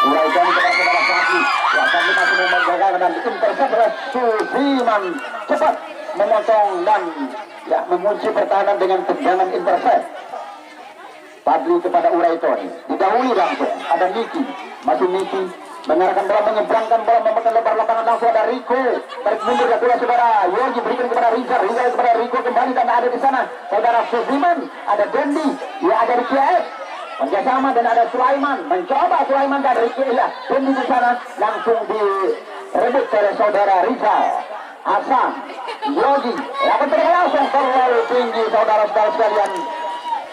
Uraitoni kepada saudara Fadli. Ya, Fadli masih memegangkan dan intercept oleh Sufiman. Cepat memotong dan ya mengunci pertahanan dengan tendangan intercept. Fadli kepada Uraitoni. Didahului langsung. Ada Niki. Masih Niki. Mengarahkan bola, menyeberangkan bola, membuka lebar lapangan langsung ada Riko. Tarik mundur ya bola saudara Yogi, berikan kepada Rizal. Rizal kepada Riko kembali dan ada di sana saudara Sufiman. Ada Dendi. Ya, ada Ricky F. Kerjasama dan ada Sulaiman, mencoba Sulaiman dan Ricky ya, Dendi di sana langsung direbut oleh saudara Rizal. Hasan, Yogi, lakukan tendangan langsung terlalu tinggi saudara-saudara sekalian.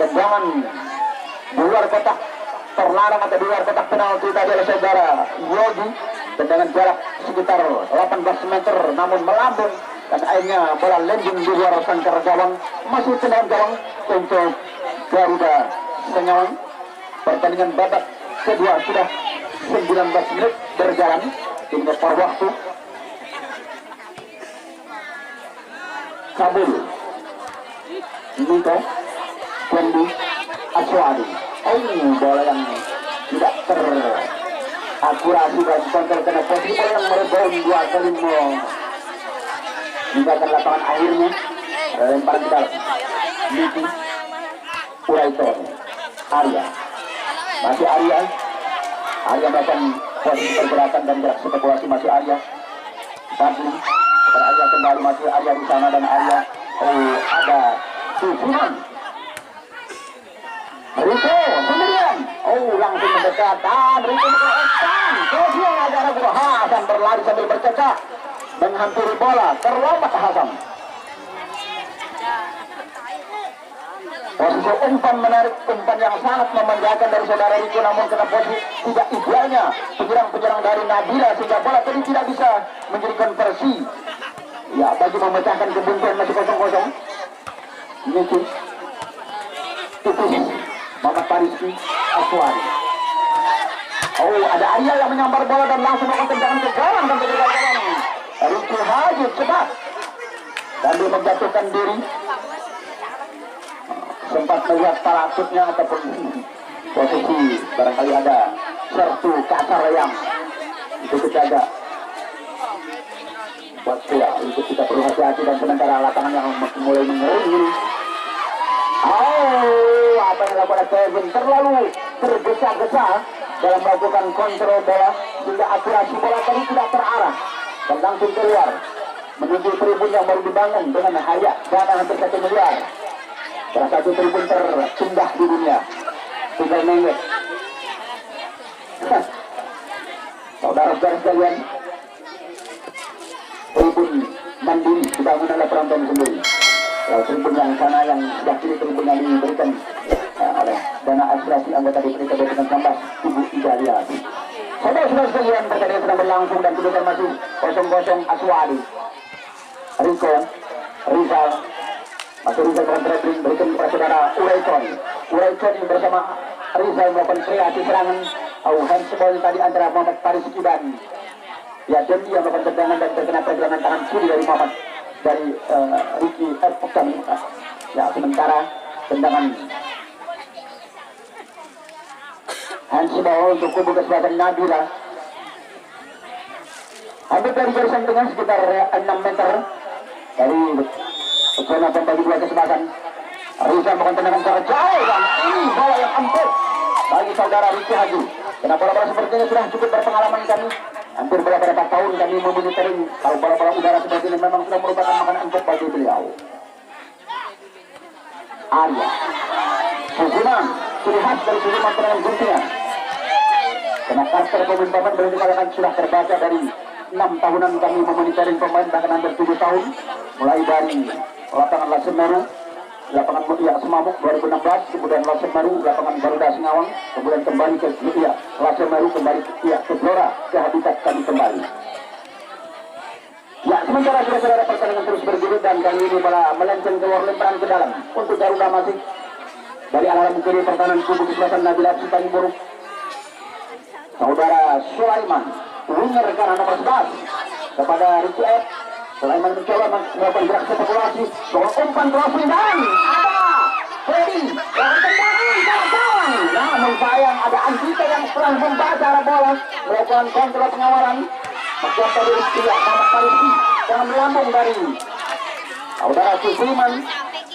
Tendangan di luar kotak terlarang atau di luar kotak penalti tadi oleh saudara Yogi. Tendangan jarak sekitar 18 meter namun melambung dan akhirnya bola landing di luar sangkar gawang. Masih tendangan gawang untuk Garuda Sengawang. Pertandingan babak kedua sudah 19 menit berjalan. Hingga per waktu Kabul, Niko, Dendi, Aswadi. Bola yang tidak terakurasi dan kontrol karena posisi bola yang merebound dua kali meninggalkan lapangan akhirnya. Lempar ke dalam Niki, Uraitoni, Arya. Masih Arya melakukan posisi pergerakan dan gerak spekulasi masih Arya. Fadli kepada Arya kembali, masih Arya di sana dan Arya. Ada Sufiman. Riko sendirian. Langsung mendekat dan Riko mendekat. Kemudian ada Ragu Hasan berlari sambil bercecak menghampiri bola. Terlambat Hasan. Posisi umpan menarik, umpan yang sangat memanjakan dari saudara Riko, namun kena posisi tidak idealnya penyerang dari Nabila sehingga bola tadi tidak bisa menjadi konversi. Ya, bagi memecahkan kebuntuan masih 0-0. Niki, Tipis, Muhammad Fariski, Aswari. Ada Arya yang menyambar bola dan langsung melakukan tendangan ke gawang dan ke gawang. Ricky Haji cepat dan dia menjatuhkan diri. Sempat melihat parasutnya ataupun posisi barangkali ada sertu kasar yang itu kita agak buat ya untuk kita perlu hati-hati dan sementara lapangan yang mulai mengering. Apa yang dilakukan Kevin terlalu tergesa-gesa dalam melakukan kontrol bola sehingga akurasi bola tadi tidak terarah dan langsung keluar menuju tribun yang baru dibangun dengan harga dana hampir 1 miliar. Salah satu tribun terindah di dunia. Tinggal menit. Saudara-saudara sekalian, tribun mandiri dibangun oleh penonton sendiri. Tribun yang sana yang sebelah kiri tribun yang diberikan oleh dana aspirasi anggota DPD Kabupaten 19 Ibu Ida Liat. Saudara-saudara sekalian, pertandingan sedang berlangsung dan kedudukan masih 0-0. Aswadi, Riko, Rizal, masih Rizal melakukan dribbling, berikan kepada saudara Uraiton. Uraiton bersama Rizal melakukan kreasi serangan. Handsball tadi antara Muhammad Faris dan ya Dendi yang melakukan tendangan dan terkena pergelangan tangan kiri dari Muhammad dari Ricky Erpoksan. Ya, sementara tendangan handsball untuk kubu kesebelasan Nabila. Hampir dari garisan tengah sekitar 6 meter dari zona pembagi dua kesebelasan. Rizal melakukan tendangan secara jauh dan ini bola yang empuk bagi saudara Ricky Haji. Karena bola-bola seperti ini sudah cukup berpengalaman kami. Hampir beberapa tahun kami memonitoring kalau bola-bola udara seperti ini memang sudah merupakan makanan empuk bagi beliau. Arya, Susunan, ciri khas dari Susunan tendangan guntingan. Karena karakter pemain-pemain boleh dikatakan sudah terbaca dari 6 tahunan kami memonitoring pemain bahkan hampir 7 tahun. Mulai dari lapangan Lasem Meru, lapangan Semamuk 2016, kemudian Lasem Meru, lapangan Garuda Singawang, kemudian kembali ke Lasem Meru, kembali ke Blora, ke habitat kami kembali. Ya, sementara saudara pertandingan terus bergulir dan kali ini malah melenceng keluar lemparan ke dalam untuk Garuda masih dari alam kiri pertahanan kubu kesebelasan Nabila Cipani Buruk. Saudara Sulaiman, winger kanan nomor 11 kepada Ricky F. Sulaiman mencoba melakukan gerak spekulasi, soal umpan crossing dan ada Freddy yang tendangan kawan. Namun sayang ada Anjita yang telah membaca arah bola, melakukan kontrol pengawalan. Maksudnya tadi pihak Muhammad Farisi yang melambung dari saudara Susuman.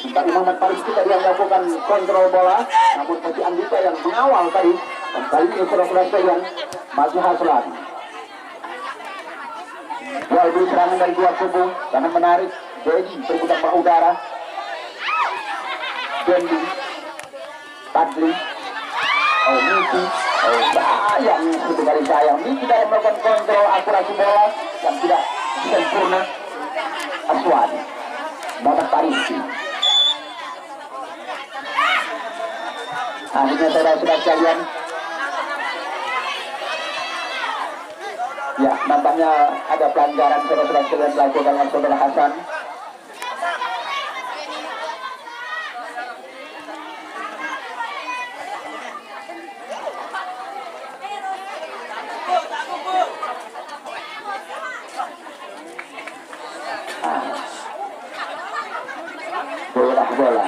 Dari Muhammad Farisi tadi yang melakukan kontrol bola, namun masih Anjita yang mengawal tadi. Dan kali ini saudara-saudara sekalian masih Haslan. Jual beli serangan dari dua kubu, karena menarik. Dedi berputar bola udara. Dendi, Padli, Miki, sayang itu dari sayang. Miki dalam melakukan kontrol akurasi bola yang tidak sempurna. Aswadi, Muhammad Farisi. Akhirnya saudara-saudara sekalian, ya nampaknya ada pelanggaran saudara-saudara sekalian dilakukan oleh saudara Hasan. Bola.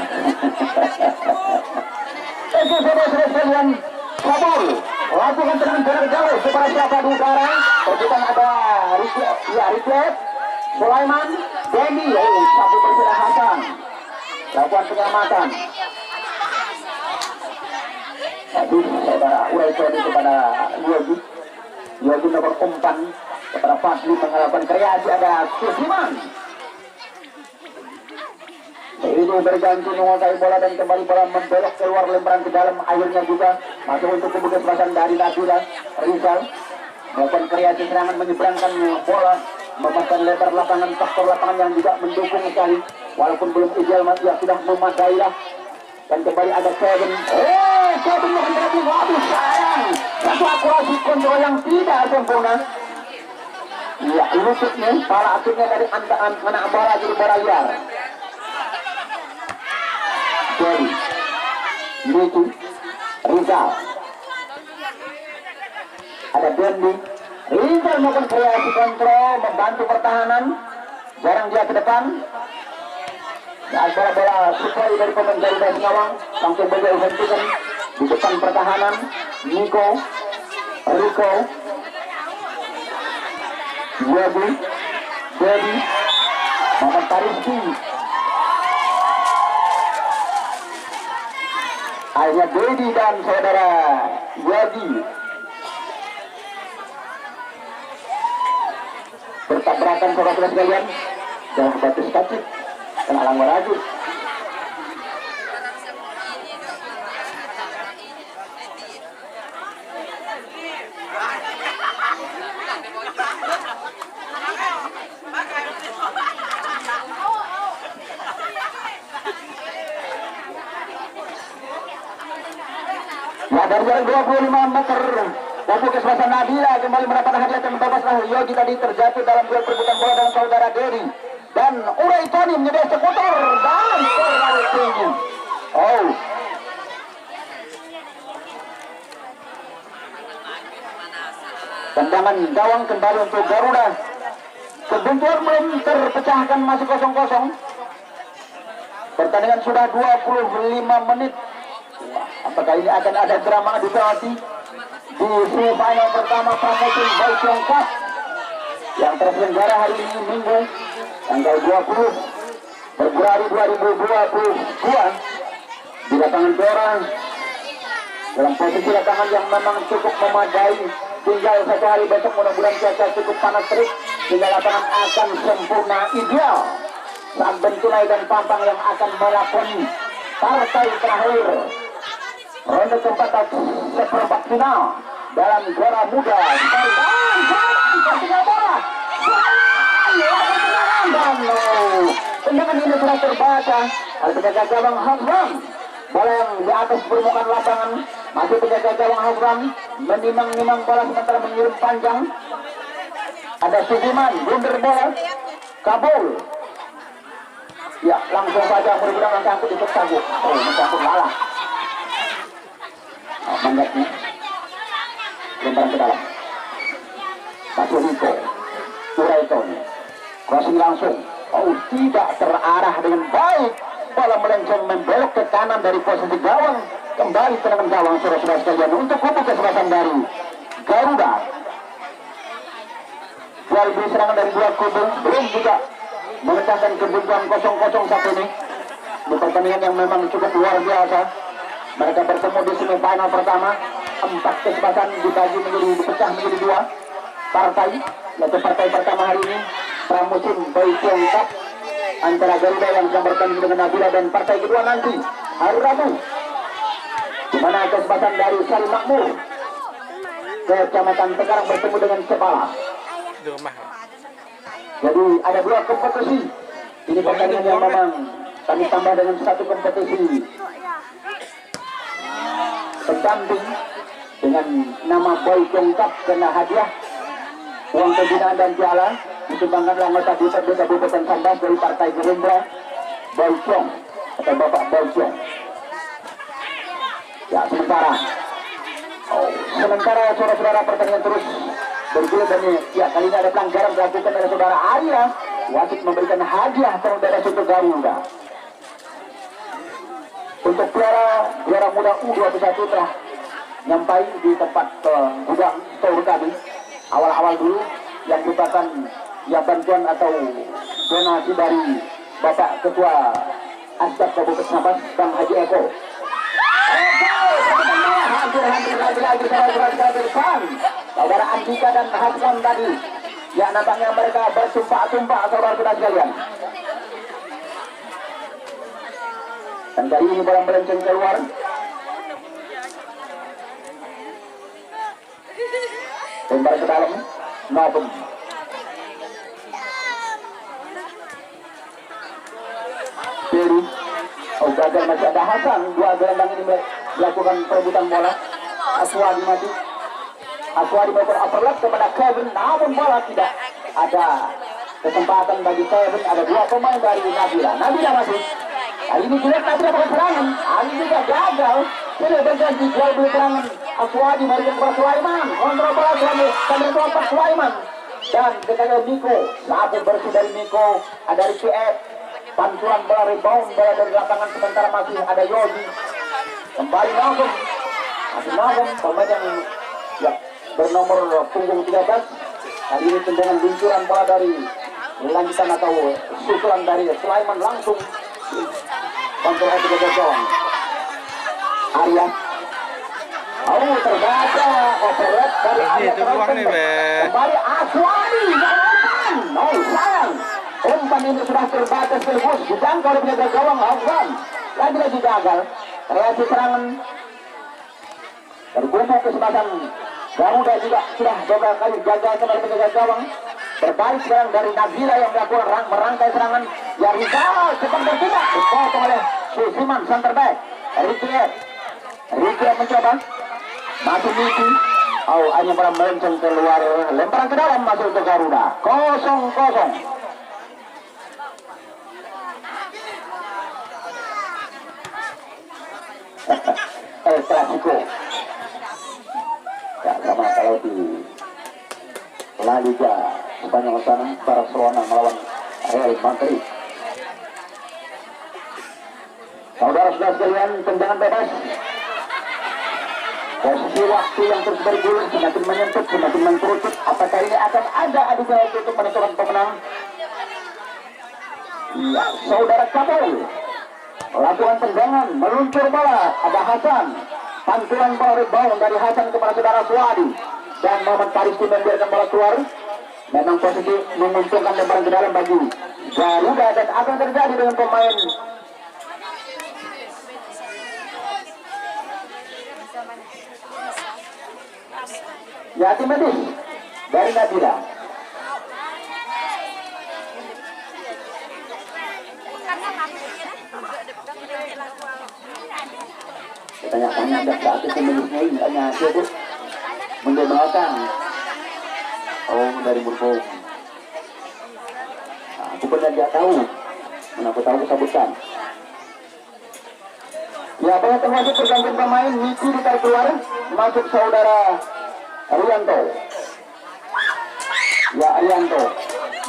Oke saudara-saudara sekalian, Kabul lakukan tendangan jarak jauh kepada siapa di udara. Perbuatan ada Riflet, Sulaiman, Denny, satu bersedia Hasan lakukan penyelamatan. Tadi saudara Uraiton kepada Yogi nomor umpan kepada Fadli mengharapkan kreasi ada Susiman. Itu berganti menguasai bola dan kembali bola membelok keluar lemparan ke dalam, akhirnya juga masuk untuk kubu kesebelasan dari Nabila. Rizal melakukan kreasi serangan menyeberangkan bola, memasang lebar lapangan, faktor lapangan yang juga mendukung sekali walaupun belum ideal masih sudah memadai lah. Dan kembali ada Kevin. Kevin menghadapi, waduh sayang, satu akurasi kontrol yang tidak sempurna. Ya, lututnya, pala akhirnya dari anak bola jadi bola liar. Jadi Miki, Rizal, ada Dendi. Rizal melakukan kreasi kontrol, membantu pertahanan, jarang dia ke depan. Saat bola-bola supply dari pemain Garuda Singawang langsung beliau hentikan di depan pertahanan. Niko, Riko, Yogi, Dedi, Muhammad Farisi. Akhirnya Dedi dan saudara Yogi bertabrakan saudara-saudara sekalian. Jangan batis kacik dan alang merajut. dari jarak 25 meter Bobo kesempatan Nabila kembali mendapat hadiah yang bebaslah Yogi tadi terjatuh dalam duel perebutan bola dengan saudara Dedi dan Uray Tony menjadi eksekutor dan terlalu tinggi. Oh, tendangan gawang kembali untuk Garuda. Kebuntuan belum terpecahkan, masih 0-0. Pertandingan sudah 25 menit. Apakah ini akan ada drama di penalti di semifinal pertama pramusim Baikiong Cup yang terselenggara hari ini Minggu tanggal 20 Februari 2022 di lapangan Gelora dalam posisi lapangan yang memang cukup memadai. Tinggal satu hari besok, mudah-mudahan cuaca cukup panas terik sehingga lapangan akan sempurna ideal saat Bentunai dan Pampang yang akan melakoni partai terakhir ronde keempat seperempat final dalam Gelora Muda. Dan tendangan ini sudah terbaca. Ada penjaga gawang Hasram, bola yang di atas permukaan lapangan. Masih penjaga gawang Hasram menimang-nimang bola sementara mengirim panjang. Ada Sudiman, blunder bola, kabul. Ya, langsung saja mudah-mudahan mencangkut itu cabut. Oh, mencangkut lalah. Oh, manjatnya. Lemparan ke dalam. Masuk Niko. Uray Tony. Crossing langsung. Oh, tidak terarah dengan baik. Bola melenceng membelok ke kanan dari posisi gawang. Kembali tendangan gawang saudara-saudara sekalian untuk kubu kesempatan dari Garuda. Jual beli serangan dari dua kubu belum juga memecahkan kebuntuan 0-0 saat ini di pertandingan yang memang cukup luar biasa. Mereka bertemu di semifinal pertama, 4 kesempatan dibagi dipecah menjadi 2 partai. Yaitu partai pertama hari ini pramusim Baikiong Cup antara Garuda yang sedang bertanding dengan Nabila, dan partai kedua nanti hari Rabu di mana kesempatan dari Salim Makmur Kecamatan Tegarang bertemu dengan Sepala. Jadi ada 2 kompetisi. Ini pertandingan yang memang kami tambah dengan 1 kompetisi pendamping dengan nama Baikiong Cup, kena hadiah uang pembinaan dan piala disumbangkan anggota DPRD Kabupaten Sambas dari Partai Gerindra Baikiong atau Bapak Baikiong. Ya, sementara saudara-saudara pertandingan terus bergulir dan ya kali ini ada pelanggaran dilakukan oleh saudara Arya. Wasit memberikan hadiah kepada untuk Garuda. Untuk juara muda U21 telah nyampai di tempat gudang store kami awal-awal dulu yang merupakan ya bantuan atau donasi dari Bapak Ketua Asdaq Kabupaten Sambas Bang Haji Eko. Hampir lagi saudara Andika dan Hasan tadi. Ya, nampaknya mereka bersumpah-sumpah saudara-saudara sekalian. Dan kali ini bola melenceng keluar. Lempar ke dalam. Nabung. Peri. Oh, gagal, masih ada Hasan. 2 gelandang ini melakukan perebutan bola. Aswadi mati. Aswadi melakukan overlap kepada Kevin, namun bola tidak ada kesempatan bagi Kevin. Ada 2 pemain dari Nabila. Nabila masih. Kali ini jelek Nabila pakai serangan. Kali ini juga gagal. Sudah berganti jual beli serangan. Aswadi berikan kepada Sulaiman. Kontrol bola sambil kelompok Sulaiman. Dan ketika Miko, sapu bersih dari Miko. Ada Ricky F. Pantulan bola rebound bola dari lapangan, sementara masih ada Yogi. Kembali langsung. Masih langsung pemain yang ya, bernomor punggung 13. Kali ini tendangan luncuran bola dari lanjutan atau susulan dari Sulaiman langsung kontrol oleh gawang Arya. Oh, terbaca overlap dari Arya. Kembali Aswadi. Oh, sayang. Umpan ini sudah terbatas terus. Dijangkau oleh penjaga gawang Afgan. Lagi-lagi gagal. Kreasi serangan bergumul kesempatan. Garuda juga sudah beberapa kali gagal kembali penjaga gawang. Berbalik sekarang dari Nabila yang melakukan merangkai serangan. Ya, Rizal cepat bertindak. Dipotong oleh Susiman center back. Ricky mencoba. Masih Miki. Oh, hanya pada melenceng keluar, lemparan ke dalam masuk untuk Garuda. 0-0. El Clasico. Ya, sama kalau di La Liga Spanyol sana, Barcelona melawan Real Madrid. Saudara-saudara sekalian, tendangan bebas. Posisi waktu yang terus bergulir, semakin menyentuh, semakin mengkerucut. Apakah ini akan ada adu penalti untuk menentukan pemenang? Iya, saudara Kabul melakukan tendangan, meluncur bola. Ada Hasan, pantulan bola rebound dari Hasan kepada saudara Suadi, dan Muhammad Faristi membiarkan bola keluar. Memang posisi menguntungkan lemparan ke dalam bagi Garuda. Dan apa yang terjadi dengan pemain ya, tim medis dari Nabila. Tanya-tanya dan saat itu medisnya ini tanya dia tuh mendoakan. Oh, dari Murko. Nah, aku benar tidak tahu. Mana aku tahu kesebutkan. Ya, banyak termasuk pergantian pemain. Miki ditarik keluar, masuk saudara Arianto. Ya, Arianto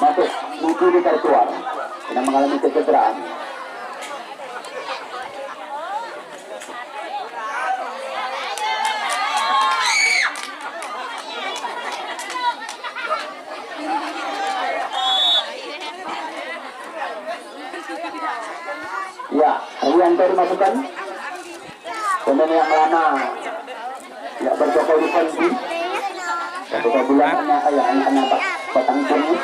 masuk, Miki ditarik keluar karena mengalami kecederaan. Ya, Arianto dimasukkan, pemain yang lama ya bercokol di Fanti. Ketika bilang anak-anak batang kuning.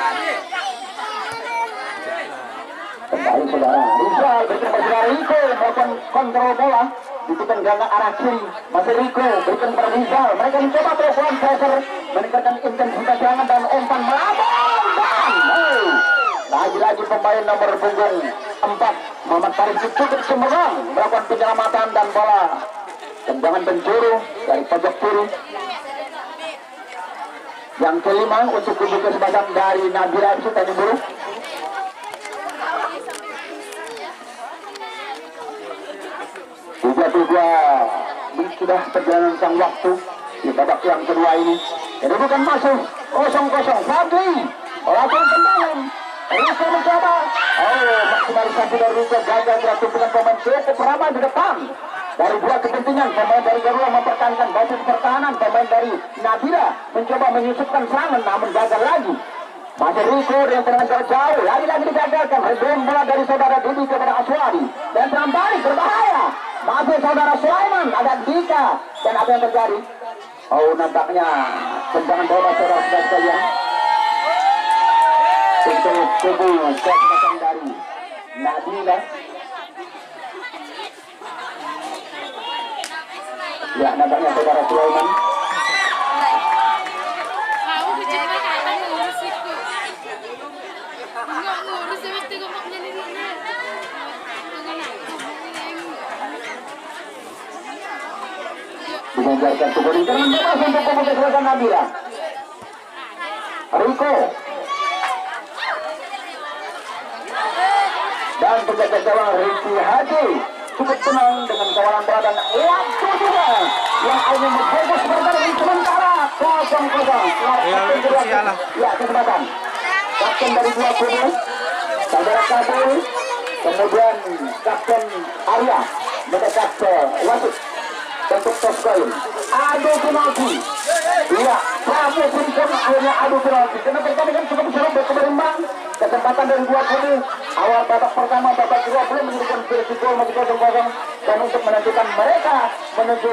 Kembali saudara Rizal berikan pada Riko, melakukan kontrol bola di tendangan arah kiri. Masih Riko berikan pada Rizal. Mereka mencoba melakukan pressure, meningkatkan intensitas serangan dan umpan melawan. Dan lagi-lagi pemain nomor punggung 4 Muhammad Faristi cukup cemerlang melakukan penyelamatan dan bola tendangan penjuru dari pojok kiri. Yang kelima untuk kubu kesempatan dari Nabila FC Tanjung Buru. Tiga sudah perjalanan sang waktu di babak yang kedua ini. Kedudukan masuk 0-0. Fadli melakukan tendangan. Riko mencoba. Oh, maksimalisasi dari Riko gagal dilakukan pemain cukup ramai di depan. Dari dua kepentingan, pemain dari Garuda mempertahankan basis pertahanan, pemain dari Nabila mencoba menyusupkan serangan namun gagal lagi. Masih Riko dengan tendangan jarak jauh, lagi-lagi digagalkan. Rebound bola dari saudara Didi kepada Aswadi dan serang balik berbahaya. Masih saudara Sulaiman, ada Dika, dan apa yang terjadi? Oh, nampaknya tendangan bola saudara sekalian untuk kubu kesempatan dari Nabila. Ya, nampaknya saudara Sulaiman. Diganjarkan kuburin karena bebas untuk kubu kesempatan Nabila. Riko. Dan penjaga gawang Rizky Haji cukup tenang dengan kawalan bola dan waktu juga yang hanya berfokus bertahan sementara 0-0. Ya, kesempatan kapten dari dua kubu saudara Kabul, kemudian kapten Arya mendekat ke wasit untuk tos koin. Adu penalti. Iya, Prabu Simpson akhirnya adu penalti. Karena pertandingan cukup seru berkembang. Kesempatan dari dua kubu. Awal babak pertama, babak kedua belum menunjukkan risiko masih 0-0 dan untuk menentukan mereka menuju